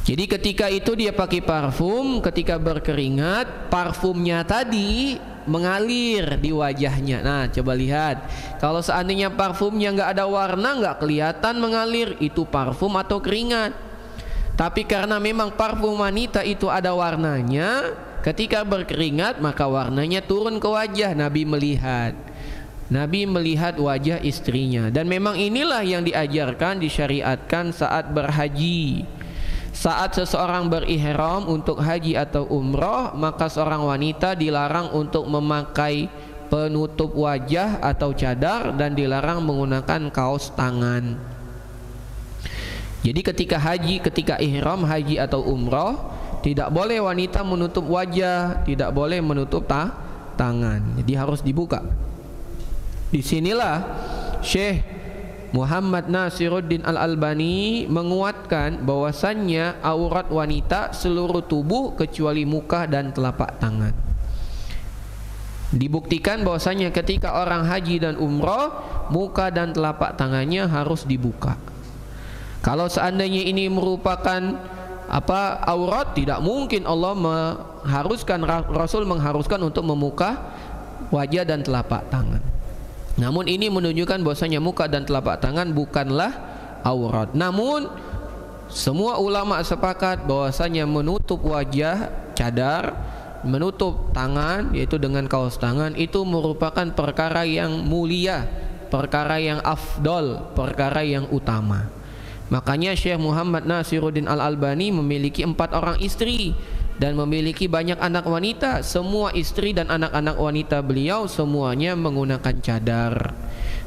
Jadi ketika itu dia pakai parfum, ketika berkeringat parfumnya tadi mengalir di wajahnya. Nah, coba lihat, kalau seandainya parfumnya nggak ada warna, nggak kelihatan mengalir, itu parfum atau keringat. Tapi karena memang parfum wanita itu ada warnanya, ketika berkeringat maka warnanya turun ke wajah. Nabi melihat wajah istrinya. Dan memang inilah yang diajarkan, disyariatkan saat berhaji. Saat seseorang berihram untuk haji atau umroh, maka seorang wanita dilarang untuk memakai penutup wajah atau cadar dan dilarang menggunakan kaos tangan. Jadi ketika haji, ketika ihram haji atau umroh, tidak boleh wanita menutup wajah, tidak boleh menutup tangan. Jadi harus dibuka. Disinilah Syekh Muhammad Nasiruddin Al-Albani menguatkan bahwasannya aurat wanita seluruh tubuh kecuali muka dan telapak tangan. Dibuktikan bahwasannya ketika orang haji dan umroh, muka dan telapak tangannya harus dibuka. Kalau seandainya ini merupakan aurat, tidak mungkin Allah Rasul mengharuskan untuk membuka wajah dan telapak tangan. Namun ini menunjukkan bahwasanya muka dan telapak tangan bukanlah aurat. Namun semua ulama sepakat bahwasanya menutup wajah cadar, menutup tangan yaitu dengan kaos tangan, itu merupakan perkara yang mulia, perkara yang afdol, perkara yang utama. Makanya Syekh Muhammad Nasiruddin Al-Albani memiliki 4 orang istri dan memiliki banyak anak wanita. Semua istri dan anak-anak wanita beliau semuanya menggunakan cadar,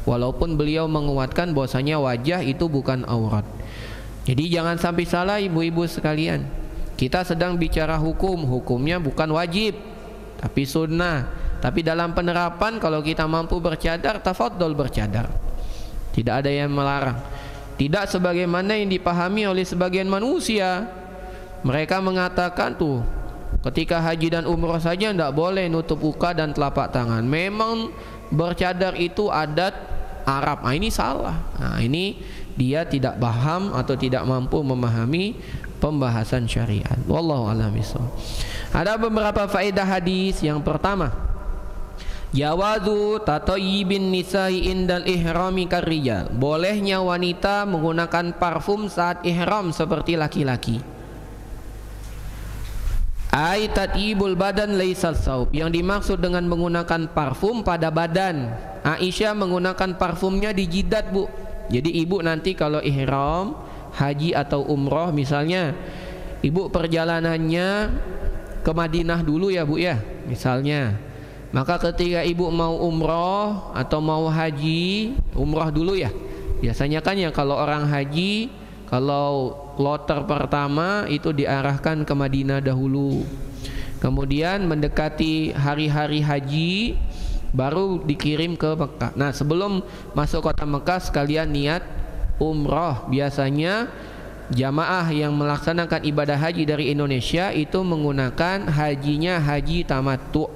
walaupun beliau menguatkan bahwasanya wajah itu bukan aurat. Jadi jangan sampai salah ibu-ibu sekalian, kita sedang bicara hukum, hukumnya bukan wajib tapi sunnah. Tapi dalam penerapan kalau kita mampu bercadar, tafadhol bercadar, tidak ada yang melarang. Tidak sebagaimana yang dipahami oleh sebagian manusia. Mereka mengatakan tuh ketika haji dan umroh saja tidak boleh nutup muka dan telapak tangan. Memang bercadar itu adat Arab. Nah, ini salah. Nah, ini dia tidak paham atau tidak mampu memahami pembahasan syariat. Wallahu a'lam bishawab. Ada beberapa faedah hadis. Yang pertama, jawazu tatayyibin nisa'i indal ihrami karrijal. Bolehnya wanita menggunakan parfum saat ihram seperti laki-laki. Ai tatyibul badan laisal saub. Yang dimaksud dengan menggunakan parfum pada badan. Aisyah menggunakan parfumnya di jidat, Bu. Jadi ibu nanti kalau ihram haji atau umroh. Misalnya ibu perjalanannya ke Madinah dulu ya Bu ya, misalnya. Maka ketika ibu mau umroh atau mau haji, umroh dulu ya. Biasanya kan ya kalau orang haji, kalau kloter pertama itu diarahkan ke Madinah dahulu. Kemudian mendekati hari-hari haji baru dikirim ke Mekah. Nah, sebelum masuk kota Mekah sekalian niat umroh. Biasanya jamaah yang melaksanakan ibadah haji dari Indonesia itu menggunakan hajinya haji tamattu,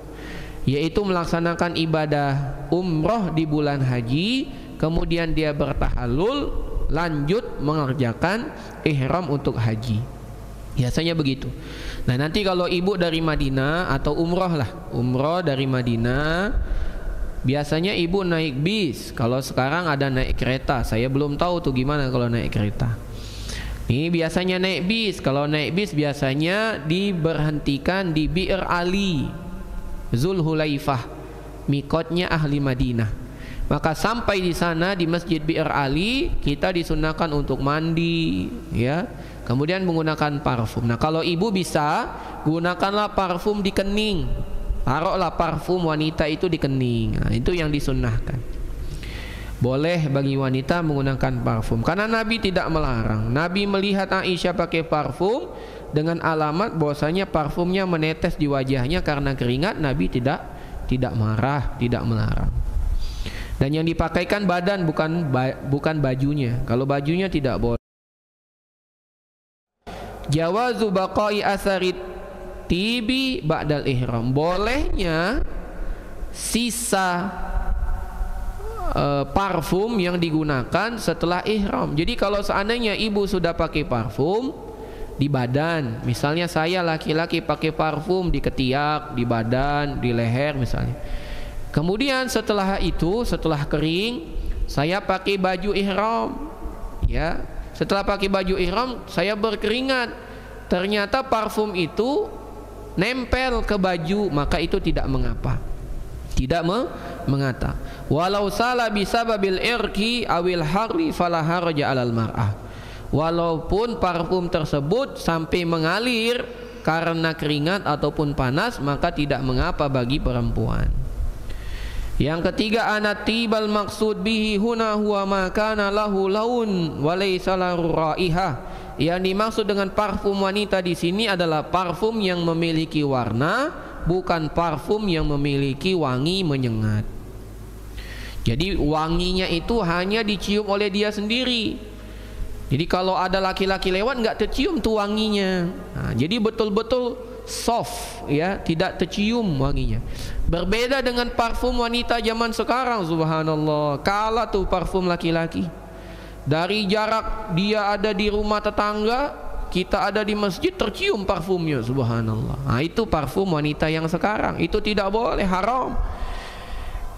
yaitu melaksanakan ibadah umroh di bulan haji, kemudian dia bertahallul, lanjut mengerjakan ihram untuk haji. Biasanya begitu. Nah, nanti kalau ibu dari Madinah atau umroh lah, umroh dari Madinah, biasanya ibu naik bis. Kalau sekarang ada naik kereta, saya belum tahu tuh gimana kalau naik kereta. Ini biasanya naik bis. Kalau naik bis biasanya diberhentikan di Bir Ali, Zulhulaifah, mikotnya ahli Madinah. Maka sampai di sana di Masjid Bir Ali kita disunahkan untuk mandi, ya. Kemudian menggunakan parfum. Nah, kalau ibu bisa gunakanlah parfum di kening. Taruhlah parfum wanita itu di kening. Nah, itu yang disunahkan. Boleh bagi wanita menggunakan parfum karena Nabi tidak melarang. Nabi melihat Aisyah pakai parfum dengan alamat bahwasanya parfumnya menetes di wajahnya karena keringat. Nabi tidak marah, tidak melarang. Dan yang dipakaikan badan bukan bajunya. Kalau bajunya tidak boleh. Jawazu baqai asarit tibi ba'dal ihram. Bolehnya sisa parfum yang digunakan setelah ihram. Jadi kalau seandainya ibu sudah pakai parfum di badan, misalnya saya laki-laki pakai parfum di ketiak, di badan, di leher misalnya. Kemudian setelah itu, setelah kering, saya pakai baju ihram, ya. Setelah pakai baju ihram, saya berkeringat. Ternyata parfum itu nempel ke baju, maka itu tidak mengapa. Tidak mengata. Walau salah bisababil irqi awil harri fala haraja 'alal mar'ah. Walaupun parfum tersebut sampai mengalir karena keringat ataupun panas, maka tidak mengapa bagi perempuan. Yang ketiga, anatibal maksud bihi huna huwa ma kana lahu laun wa laysa lahu raihah. Yang dimaksud dengan parfum wanita di sini adalah parfum yang memiliki warna, bukan parfum yang memiliki wangi menyengat. Jadi wanginya itu hanya dicium oleh dia sendiri. Jadi kalau ada laki-laki lewat nggak tercium tuh wanginya. Nah, jadi betul-betul soft, ya, tidak tercium wanginya. Berbeda dengan parfum wanita zaman sekarang, subhanallah. Kalah tuh parfum laki-laki. Dari jarak dia ada di rumah tetangga, kita ada di masjid, tercium parfumnya, subhanallah. Nah, itu parfum wanita yang sekarang. Itu tidak boleh, haram.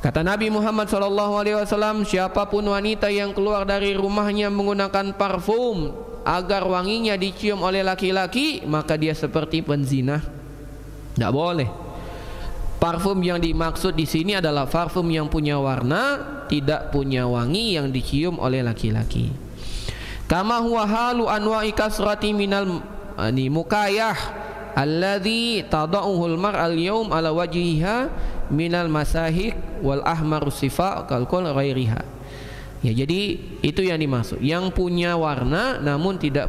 Kata Nabi Muhammad SAW, siapapun wanita yang keluar dari rumahnya menggunakan parfum agar wanginya dicium oleh laki-laki, maka dia seperti penzina. Tidak boleh. Parfum yang dimaksud di sini adalah parfum yang punya warna, tidak punya wangi yang dicium oleh laki-laki. Kama huwa halu anwa'i kasrati minal mukayah alladhi tada'uhul mar'al yawm ala wajhiha minal masahik wal ahmar sifa kalkul ghairiha. Ya, jadi itu yang dimaksud, yang punya warna namun tidak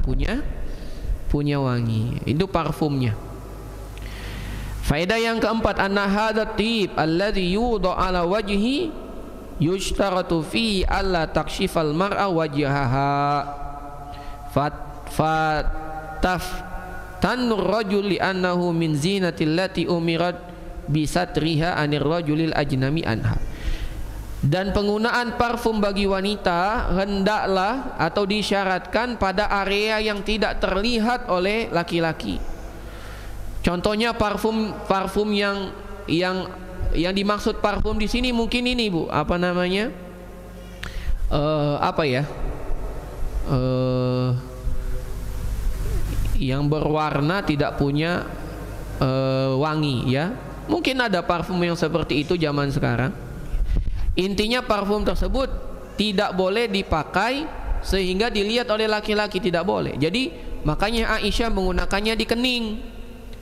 punya wangi, itu parfumnya. Faedah yang keempat, anna hadha tib alladhi yudha ala wajhi yushtaratu fihi alla takshifal mar'a wajhaha tanur rajul li annahu min zinatil lati umirat bisatriha anir rajulil ajnami anha. Dan penggunaan parfum bagi wanita hendaklah atau disyaratkan pada area yang tidak terlihat oleh laki-laki. Contohnya parfum yang dimaksud parfum di sini mungkin ini, Bu, apa namanya? Yang berwarna tidak punya wangi, ya. Mungkin ada parfum yang seperti itu zaman sekarang. Intinya parfum tersebut tidak boleh dipakai sehingga dilihat oleh laki-laki, tidak boleh. Jadi makanya Aisyah menggunakannya di kening.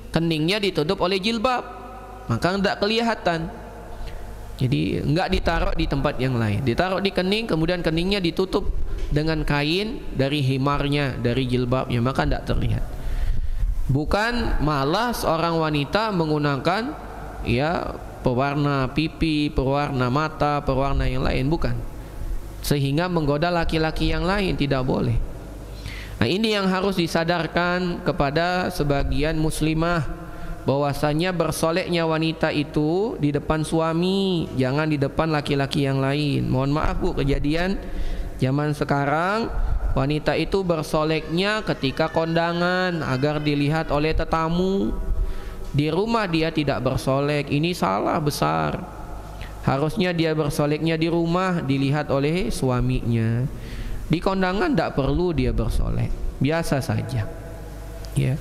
Keningnya ditutup oleh jilbab, maka tidak kelihatan. Jadi enggak ditaruh di tempat yang lain, ditaruh di kening, kemudian keningnya ditutup dengan kain dari himarnya, dari jilbabnya, maka tidak terlihat. Bukan malah seorang wanita menggunakan ya pewarna pipi, pewarna mata, pewarna yang lain, bukan, sehingga menggoda laki-laki yang lain, tidak boleh. Nah, ini yang harus disadarkan kepada sebagian muslimah, bahwasanya bersoleknya wanita itu di depan suami, jangan di depan laki-laki yang lain. Mohon maaf Bu, kejadian zaman sekarang wanita itu bersoleknya ketika kondangan agar dilihat oleh tetamu. Di rumah dia tidak bersolek, ini salah besar. Harusnya dia bersoleknya di rumah dilihat oleh suaminya. Di kondangan tidak perlu dia bersolek, biasa saja ya.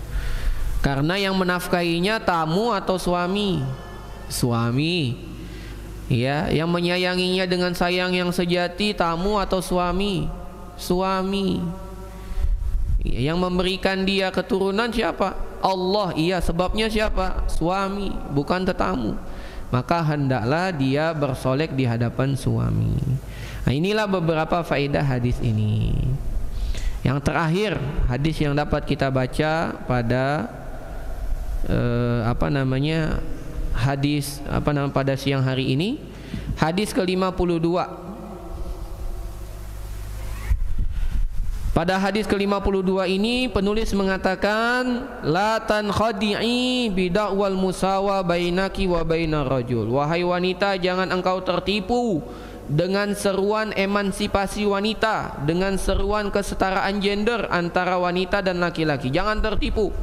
Karena yang menafkahinya tamu atau suami? Suami ya. Yang menyayanginya dengan sayang yang sejati tamu atau suami? Suami. Yang memberikan dia keturunan siapa? Allah. Iya, sebabnya siapa? Suami, bukan tetamu. Maka hendaklah dia bersolek di hadapan suami. Nah, inilah beberapa faedah hadis ini. Yang terakhir, hadis yang dapat kita baca pada pada siang hari ini, hadis ke-52. Pada hadis ke-52 ini penulis mengatakan, la tankhadi'i bida'wal musawa bainaki wa bainar rajul. Wahai wanita, jangan engkau tertipu dengan seruan emansipasi wanita, dengan seruan kesetaraan gender antara wanita dan laki-laki. Jangan tertipu.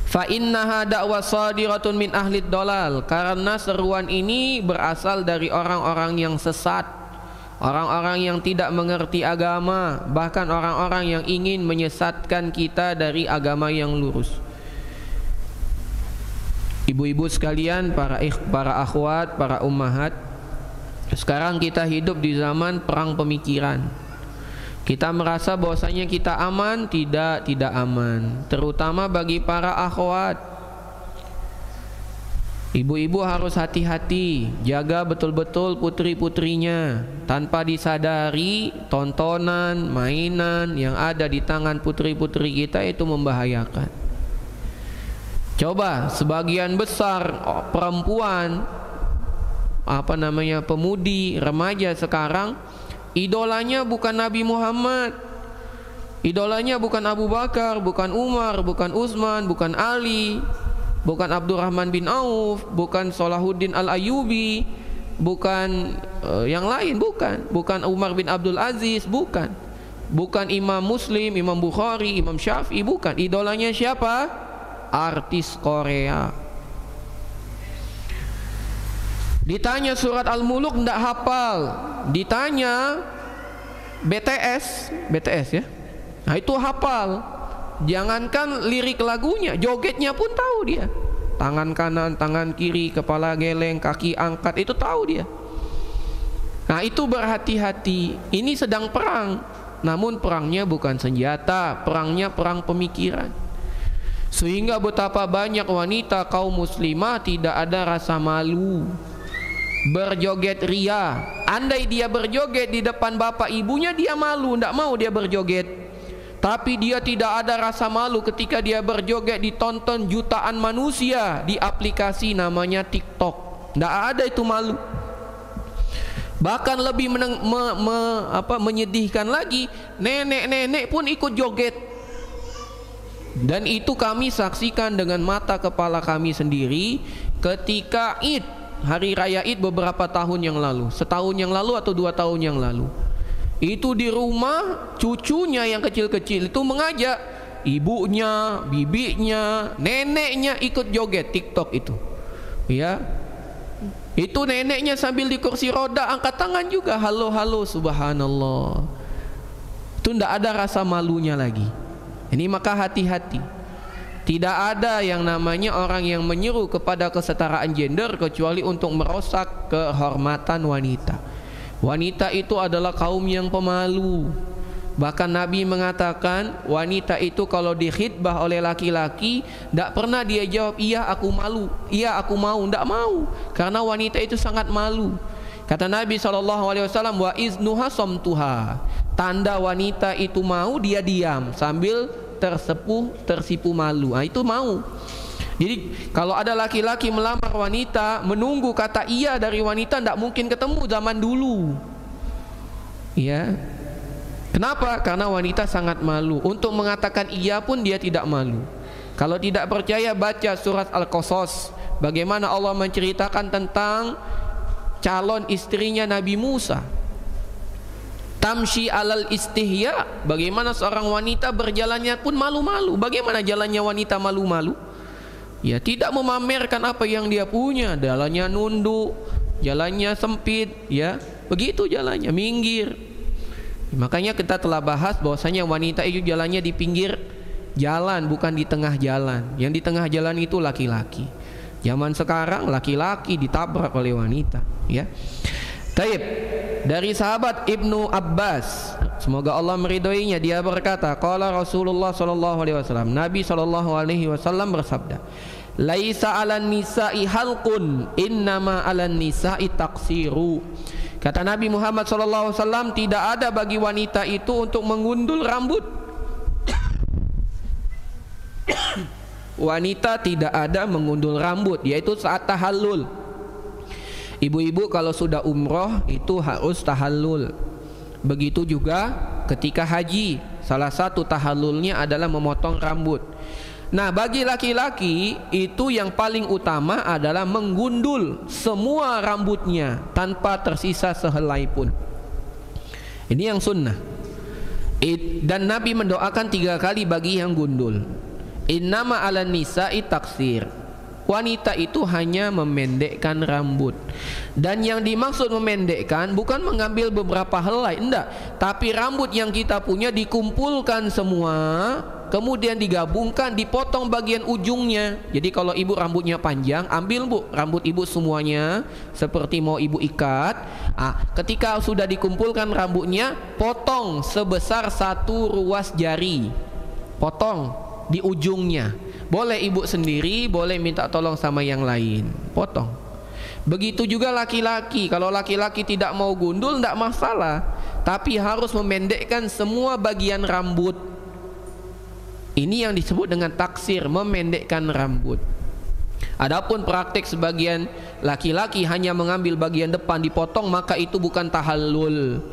Fa innaha da'wa sadiratun min ahlid dolal. Karena seruan ini berasal dari orang-orang yang sesat, orang-orang yang tidak mengerti agama, bahkan orang-orang yang ingin menyesatkan kita dari agama yang lurus. Ibu-ibu sekalian, para akhwat, para ummahat, sekarang kita hidup di zaman perang pemikiran. Kita merasa bahwasanya kita aman, tidak aman. Terutama bagi para akhwat. Ibu-ibu harus hati-hati, jaga betul-betul putri-putrinya. Tanpa disadari, tontonan, mainan yang ada di tangan putri-putri kita itu membahayakan. Coba sebagian besar perempuan, pemudi, remaja sekarang, idolanya bukan Nabi Muhammad, idolanya bukan Abu Bakar, bukan Umar, bukan Utsman, bukan Ali, bukan Abdurrahman bin Auf, bukan Salahuddin Al-Ayyubi, bukan yang lain, bukan Umar bin Abdul Aziz, bukan Imam Muslim, Imam Bukhari, Imam Syafi'i, bukan. Idolanya siapa? Artis Korea. Ditanya surat Al-Muluk tidak hafal, ditanya BTS ya, nah itu hafal. Jangankan lirik lagunya, jogetnya pun tahu dia. Tangan kanan, tangan kiri, kepala geleng, kaki angkat, itu tahu dia. Nah itu berhati-hati. Ini sedang perang, namun perangnya bukan senjata, perangnya perang pemikiran. Sehingga betapa banyak wanita kaum muslimah tidak ada rasa malu berjoget ria. Andai dia berjoget di depan bapak ibunya, dia malu, tidak mau dia berjoget. Tapi dia tidak ada rasa malu ketika dia berjoget ditonton jutaan manusia di aplikasi namanya TikTok. Tidak ada itu malu. Bahkan lebih menyedihkan lagi, nenek-nenek pun ikut joget. Dan itu kami saksikan dengan mata kepala kami sendiri ketika Id, hari raya Id beberapa tahun yang lalu, setahun yang lalu atau 2 tahun yang lalu. Itu di rumah cucunya yang kecil-kecil itu mengajak ibunya, bibinya, neneknya ikut joget TikTok itu. Ya. Itu neneknya sambil di kursi roda angkat tangan juga, halo subhanallah. Itu tidak ada rasa malunya lagi. Ini maka hati-hati. Tidak ada yang namanya orang yang menyeru kepada kesetaraan gender kecuali untuk merosak kehormatan wanita. Wanita itu adalah kaum yang pemalu. Bahkan Nabi mengatakan wanita itu kalau dikhitbah oleh laki-laki tidak pernah dia jawab iya aku malu, iya aku mau, tidak mau, karena wanita itu sangat malu. Kata Nabi SAW, wa iznuha somtuha, tanda wanita itu mau dia diam sambil tersipu malu. Nah, itu mau. Jadi kalau ada laki-laki melamar wanita menunggu kata iya dari wanita, tidak mungkin ketemu zaman dulu. Ya. Kenapa? Karena wanita sangat malu. Untuk mengatakan iya pun dia tidak malu. Kalau tidak percaya baca surat Al-Qasas, bagaimana Allah menceritakan tentang calon istrinya Nabi Musa. Tamshi alal istihya, bagaimana seorang wanita berjalannya pun malu-malu. Bagaimana jalannya wanita malu-malu? Ya, tidak memamerkan apa yang dia punya. Jalannya nunduk, jalannya sempit, ya. Begitu jalannya, minggir. Makanya kita telah bahas bahwasanya wanita itu jalannya di pinggir jalan, bukan di tengah jalan. Yang di tengah jalan itu laki-laki. Zaman sekarang laki-laki ditabrak oleh wanita, ya. Taib. Dari sahabat Ibnu Abbas, semoga Allah meridhoinya, dia berkata, qala Rasulullah sallallahu alaihi wasallam, Nabi sallallahu alaihi wasallam bersabda, laisa 'alan nisa'i halqun, innama 'alan nisa'i taqsiru. Kata Nabi Muhammad SAW, tidak ada bagi wanita itu untuk menggundul rambut. Wanita tidak ada menggundul rambut, yaitu saat tahallul. Ibu-ibu kalau sudah umroh itu harus tahallul. Begitu juga ketika haji, salah satu tahallulnya adalah memotong rambut. Nah, bagi laki-laki itu yang paling utama adalah menggundul semua rambutnya tanpa tersisa sehelai pun. Ini yang sunnah. Dan Nabi mendoakan 3 kali bagi yang gundul. Innama 'alan nisa'i taksir. Wanita itu hanya memendekkan rambut. Dan yang dimaksud memendekkan bukan mengambil beberapa helai, enggak, tapi rambut yang kita punya dikumpulkan semua, kemudian digabungkan, dipotong bagian ujungnya. Jadi kalau ibu rambutnya panjang, ambil bu rambut ibu semuanya seperti mau ibu ikat. Ketika sudah dikumpulkan rambutnya, potong sebesar 1 ruas jari, potong di ujungnya. Boleh ibu sendiri, boleh minta tolong sama yang lain, potong. Begitu juga laki-laki. Kalau laki-laki tidak mau gundul, tidak masalah, tapi harus memendekkan semua bagian rambut. Ini yang disebut dengan taksir, memendekkan rambut. Adapun praktik sebagian laki-laki hanya mengambil bagian depan dipotong, maka itu bukan tahallul.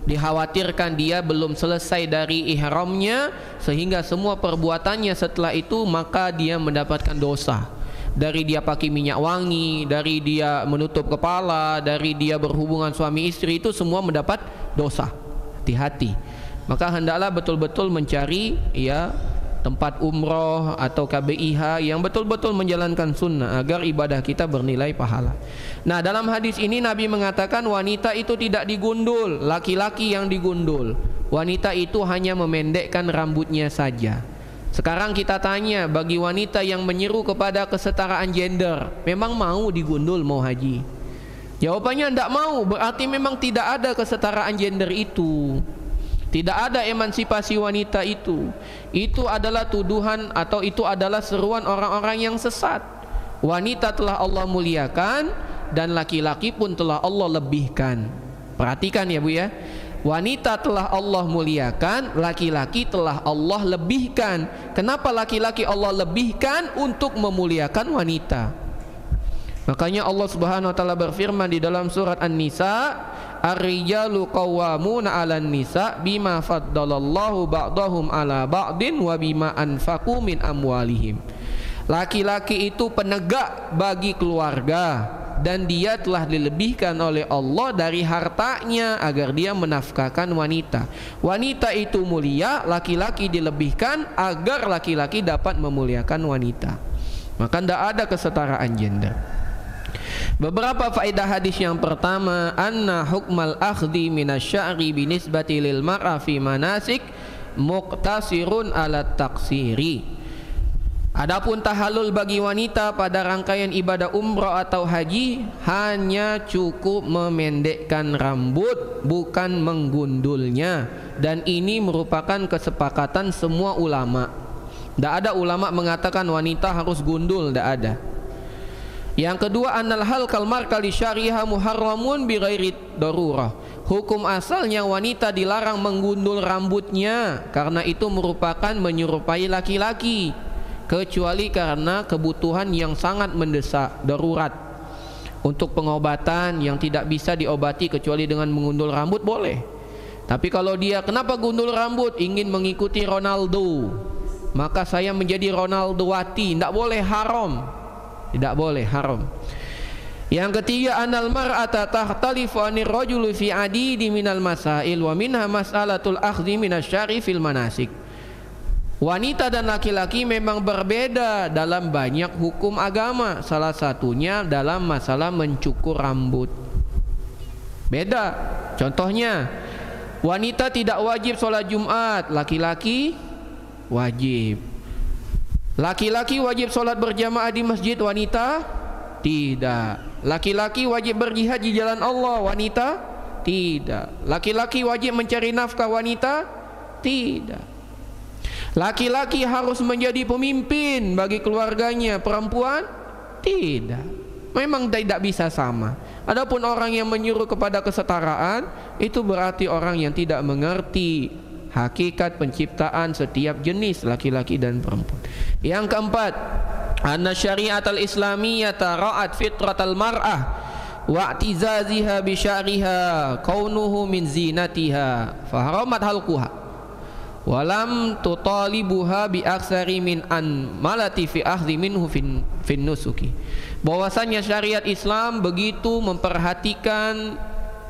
Dikhawatirkan dia belum selesai dari ihramnya, sehingga semua perbuatannya setelah itu maka dia mendapatkan dosa. Dari dia pakai minyak wangi, dari dia menutup kepala, dari dia berhubungan suami istri, itu semua mendapat dosa. Hati-hati. Maka hendaklah betul-betul mencari ya tempat umroh atau KBIH yang betul-betul menjalankan sunnah agar ibadah kita bernilai pahala. Nah, dalam hadis ini Nabi mengatakan wanita itu tidak digundul, laki-laki yang digundul. Wanita itu hanya memendekkan rambutnya saja. Sekarang kita tanya, bagi wanita yang menyeru kepada kesetaraan gender, memang mau digundul mau haji? Jawabannya tidak mau, berarti memang tidak ada kesetaraan gender itu. Tidak ada emansipasi wanita itu. Itu adalah tuduhan atau itu adalah seruan orang-orang yang sesat. Wanita telah Allah muliakan dan laki-laki pun telah Allah lebihkan. Perhatikan ya Bu ya. Wanita telah Allah muliakan, laki-laki telah Allah lebihkan. Kenapa laki-laki Allah lebihkan? Untuk memuliakan wanita. Makanya Allah Subhanahu wa taala berfirman di dalam surat An-Nisa, ar-rijalu qawwamuna 'alan nisa bima faddalallahu ba'dahum 'ala ba'din wa bima anfaqu min amwalihim. Laki-laki itu penegak bagi keluarga dan dia telah dilebihkan oleh Allah dari hartanya agar dia menafkahkan wanita. Wanita itu mulia, laki-laki dilebihkan agar laki-laki dapat memuliakan wanita. Maka tidak ada kesetaraan gender. Beberapa faedah hadis yang pertama, anna hukmal akhdhi minasy'ari binisbati lil mar'a fi manasik muqtasirun ala taksiri. Adapun tahallul bagi wanita pada rangkaian ibadah umrah atau haji hanya cukup memendekkan rambut, bukan menggundulnya. dan ini merupakan kesepakatan semua ulama. Tidak ada ulama mengatakan wanita harus gundul, tidak ada. Yang kedua, annal hal kalmar kali syariah muharramun bi ghairi darurah. Hukum asalnya wanita dilarang menggundul rambutnya karena itu merupakan menyerupai laki-laki, kecuali karena kebutuhan yang sangat mendesak, darurat. Untuk pengobatan yang tidak bisa diobati kecuali dengan menggundul rambut boleh. Tapi kalau dia kenapa gundul rambut? Ingin mengikuti Ronaldo, maka saya menjadi Ronaldowati. Tidak boleh, haram. Tidak boleh, haram. Yang ketiga, anal mar'ata takhtalifu anir rajuli fi adidi minal masail wa minha mas'alatul akhdhi minasyari fil manasik. Wanita dan laki-laki memang berbeda dalam banyak hukum agama. Salah satunya dalam masalah mencukur rambut. Beda. Contohnya, wanita tidak wajib sholat Jumat, laki-laki wajib. Laki-laki wajib sholat berjamaah di masjid, wanita tidak. Laki-laki wajib berjihad di jalan Allah, wanita tidak. Laki-laki wajib mencari nafkah, wanita tidak. Laki-laki harus menjadi pemimpin bagi keluarganya, perempuan tidak. Memang tidak bisa sama. Adapun orang yang menyuruh kepada kesetaraan, itu berarti orang yang tidak mengerti hakikat penciptaan setiap jenis laki-laki dan perempuan. Yang keempat, anna syariat al-islamiyyata ra'at fitratal mar'ah wa'tizaziha bi sya'riha kaunuhu min zinatiha faharamat halquha walam tutalibuha bi aksari min an malati fi akhdhi minhu fin nusuki. Bahwasanya syariat Islam begitu memperhatikan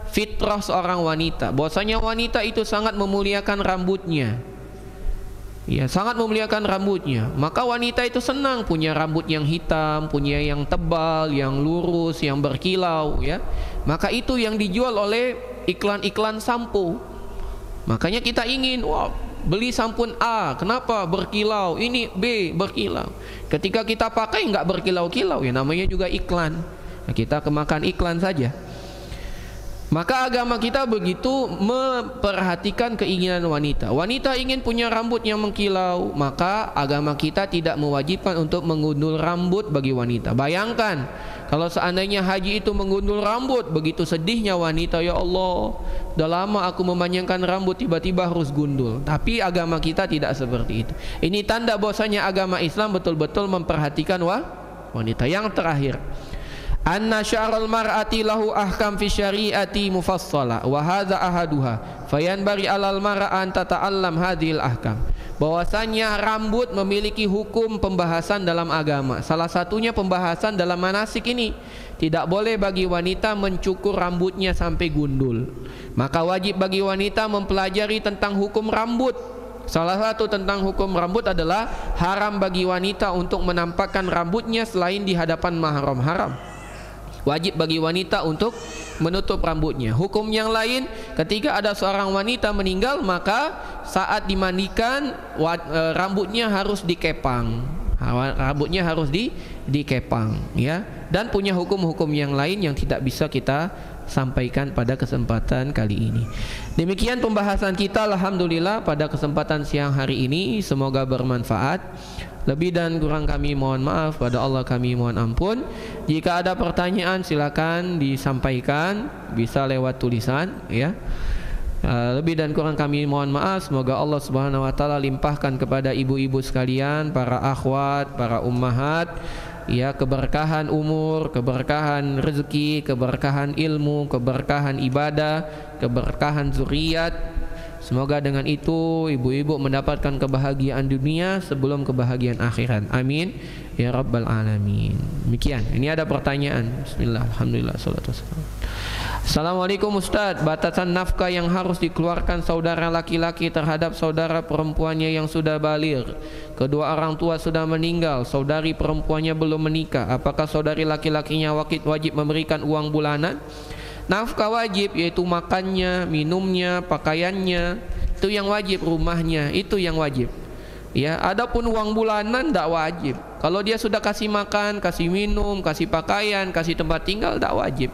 fitrah seorang wanita, bahwasanya wanita itu sangat memuliakan rambutnya, ya, sangat memuliakan rambutnya. Maka wanita itu senang punya rambut yang hitam, punya yang tebal, yang lurus, yang berkilau, ya. Maka itu yang dijual oleh iklan-iklan sampo. Makanya kita ingin, wah, beli sampun A, kenapa berkilau? Ini B berkilau. Ketika kita pakai nggak berkilau-kilau, ya namanya juga iklan. Nah, kita kemakan iklan saja. Maka agama kita begitu memperhatikan keinginan wanita. Wanita ingin punya rambut yang mengkilau, maka agama kita tidak mewajibkan untuk menggundul rambut bagi wanita. Bayangkan kalau seandainya haji itu menggundul rambut, begitu sedihnya wanita, ya Allah, udah lama aku memanjangkan rambut, tiba-tiba harus gundul. Tapi agama kita tidak seperti itu. Ini tanda bahwasanya agama Islam betul-betul memperhatikan wanita. Yang terakhir, anna sya'ral mar'ati lahu ahkam fi syari'ati mufassala wa hadza ahaduha fayanbari 'alal mar'an tata'allam hadhil ahkam. Bahwasanya rambut memiliki hukum pembahasan dalam agama. Salah satunya pembahasan dalam manasik ini. Tidak boleh bagi wanita mencukur rambutnya sampai gundul. Maka wajib bagi wanita mempelajari tentang hukum rambut. Salah satu tentang hukum rambut adalah haram bagi wanita untuk menampakkan rambutnya selain di hadapan mahram. Haram. Wajib bagi wanita untuk menutup rambutnya. Hukum yang lain, ketika ada seorang wanita meninggal, maka saat dimandikan rambutnya harus dikepang. Rambutnya harus dikepang, ya. Dan punya hukum-hukum yang lain yang tidak bisa kita sampaikan pada kesempatan kali ini. Demikian pembahasan kita, alhamdulillah, pada kesempatan siang hari ini. Semoga bermanfaat. Lebih dan kurang kami mohon maaf, pada Allah kami mohon ampun. Jika ada pertanyaan silakan disampaikan, bisa lewat tulisan, ya. Lebih dan kurang kami mohon maaf. Semoga Allah Subhanahu wa taala limpahkan kepada ibu-ibu sekalian, para akhwat, para ummahat, ya, keberkahan umur, keberkahan rezeki, keberkahan ilmu, keberkahan ibadah, keberkahan zuriat. Semoga dengan itu ibu-ibu mendapatkan kebahagiaan dunia sebelum kebahagiaan akhirat. Amin ya rabbal alamin. Demikian. Ini ada pertanyaan. Bismillah, alhamdulillah, salatu wassalam. Assalamualaikum Ustaz, batasan nafkah yang harus dikeluarkan saudara laki-laki terhadap saudara perempuannya yang sudah baligh. Kedua orang tua sudah meninggal, saudari perempuannya belum menikah. Apakah saudari laki-lakinya wajib memberikan uang bulanan? Nafkah wajib, yaitu makannya, minumnya, pakaiannya, itu yang wajib. Rumahnya itu yang wajib, ya. Adapun uang bulanan tidak wajib. Kalau dia sudah kasih makan, kasih minum, kasih pakaian, kasih tempat tinggal, tidak wajib,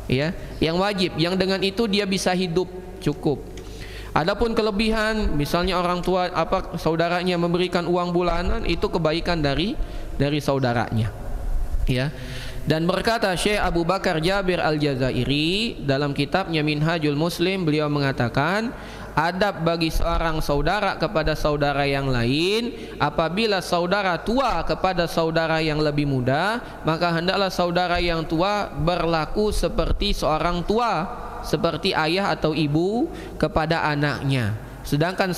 ya. Yang wajib, yang dengan itu dia bisa hidup cukup. Adapun kelebihan, misalnya orang tua saudaranya memberikan uang bulanan, itu kebaikan dari saudaranya. Ya. Dan berkata Syekh Abu Bakar Jabir Al-Jazairi dalam kitabnya Minhajul Muslim, beliau mengatakan, adab bagi seorang saudara kepada saudara yang lain, apabila saudara tua kepada saudara yang lebih muda, maka hendaklah saudara yang tua berlaku seperti seorang tua, seperti ayah atau ibu kepada anaknya. Sedangkan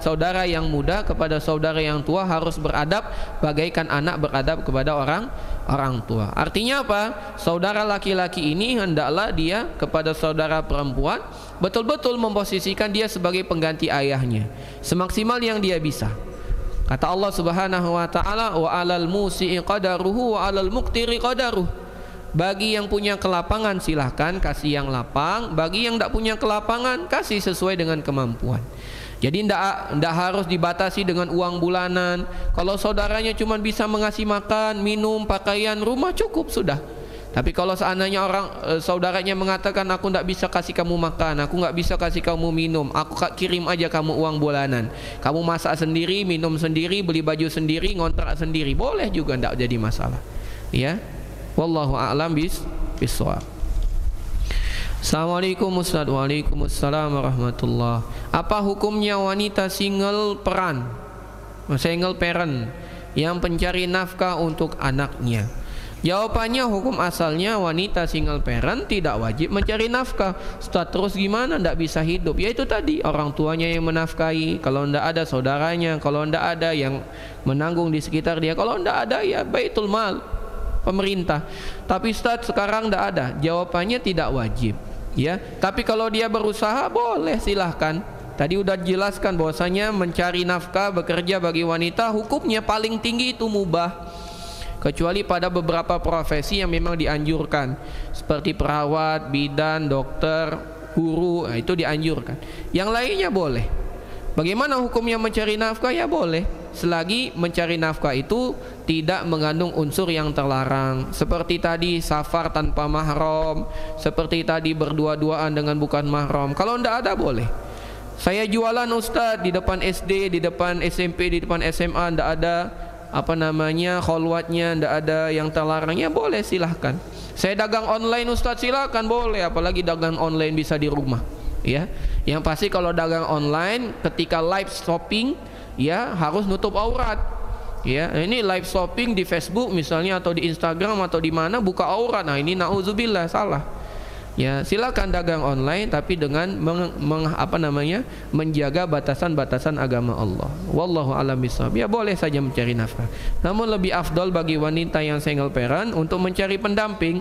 saudara yang muda kepada saudara yang tua harus beradab bagaikan anak beradab kepada orang tua. Artinya apa? Saudara laki-laki ini hendaklah dia kepada saudara perempuan betul-betul memposisikan dia sebagai pengganti ayahnya semaksimal yang dia bisa. Kata Allah Subhanahu wa taala, wa 'alal musi'i qadaruhu wa 'alal muqtiri qadaruh. Bagi yang punya kelapangan silahkan kasih yang lapang, bagi yang tidak punya kelapangan kasih sesuai dengan kemampuan. Jadi tidak harus dibatasi dengan uang bulanan. Kalau saudaranya cuma bisa mengasih makan, minum, pakaian, rumah, cukup sudah. Tapi kalau seandainya saudaranya mengatakan, aku tidak bisa kasih kamu makan, aku nggak bisa kasih kamu minum, aku kirim aja kamu uang bulanan, kamu masak sendiri, minum sendiri, beli baju sendiri, ngontrak sendiri, boleh juga, tidak jadi masalah. Ya. Wallahu a'lam bishawab. Assalamualaikum Ustaz. Waalaikumsalam warahmatullah. Apa hukumnya wanita single parent yang pencari nafkah untuk anaknya? Jawabannya, hukum asalnya wanita single parent tidak wajib mencari nafkah. Ustaz, terus gimana? Tidak bisa hidup. Ya itu tadi, orang tuanya yang menafkahi. Kalau tidak ada saudaranya, kalau tidak ada yang menanggung di sekitar dia, kalau tidak ada ya baitul mal, pemerintah. Tapi Ustaz sekarang tidak ada. Jawabannya tidak wajib. Ya, tapi kalau dia berusaha boleh, silahkan. Tadi udah jelaskan bahwasanya mencari nafkah, bekerja bagi wanita hukumnya paling tinggi itu mubah, kecuali pada beberapa profesi yang memang dianjurkan, seperti perawat, bidan, dokter, guru, itu dianjurkan. Yang lainnya boleh. Bagaimana hukumnya mencari nafkah? Ya boleh, selagi mencari nafkah itu tidak mengandung unsur yang terlarang, seperti tadi safar tanpa mahram, seperti tadi berdua-duaan dengan bukan mahram. Kalau tidak ada boleh. Saya jualan Ustadz di depan SD, di depan SMP, di depan SMA, tidak ada kholwatnya, tidak ada yang terlarang, ya boleh, silahkan. Saya dagang online Ustadz, silahkan, boleh, apalagi dagang online bisa di rumah. Ya, yang pasti kalau dagang online ketika live shopping ya harus nutup aurat. Ya, ini live shopping di Facebook misalnya atau di Instagram atau di mana buka aurat. Nah, ini nauzubillah, salah. Ya, silakan dagang online tapi dengan menjaga batasan-batasan agama Allah. Wallahu a'lam bishawab. Ya boleh saja mencari nafkah. Namun lebih afdol bagi wanita yang single parent untuk mencari pendamping.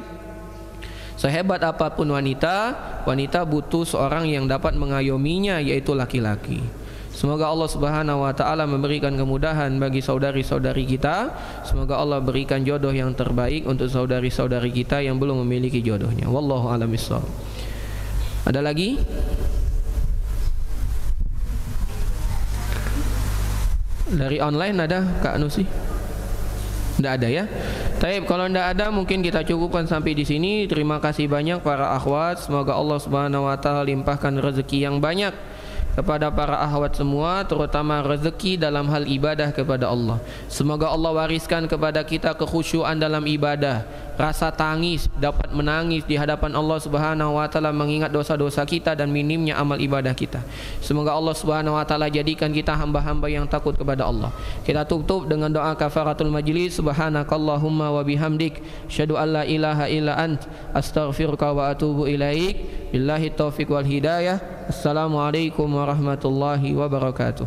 Sehebat apapun wanita butuh seorang yang dapat mengayominya, yaitu laki-laki. Semoga Allah Subhanahu wa taala memberikan kemudahan bagi saudari-saudari kita. Semoga Allah berikan jodoh yang terbaik untuk saudari-saudari kita yang belum memiliki jodohnya. Wallahu a'lam bishawab. Ada lagi? Dari online ada Kak Nusi? Tidak ada ya? Taib, kalau tidak ada mungkin kita cukupkan sampai di sini. Terima kasih banyak para akhwat. Semoga Allah Subhanahu wa taala limpahkan rezeki yang banyak kepada para akhwat semua, terutama rezeki dalam hal ibadah kepada Allah. Semoga Allah wariskan kepada kita kekhusyuan dalam ibadah, rasa tangis, dapat menangis di hadapan Allah Subhanahu wa taala mengingat dosa-dosa kita dan minimnya amal ibadah kita. Semoga Allah Subhanahu wa taala jadikan kita hamba-hamba yang takut kepada Allah. Kita tutup dengan doa kafaratul majlis. Subhanakallahumma wa bihamdik, asyhadu an la ilaha illa ant, astaghfiruka wa atubu ilaik. Billahi taufiq wal hidayah. Assalamualaikum warahmatullahi wabarakatuh.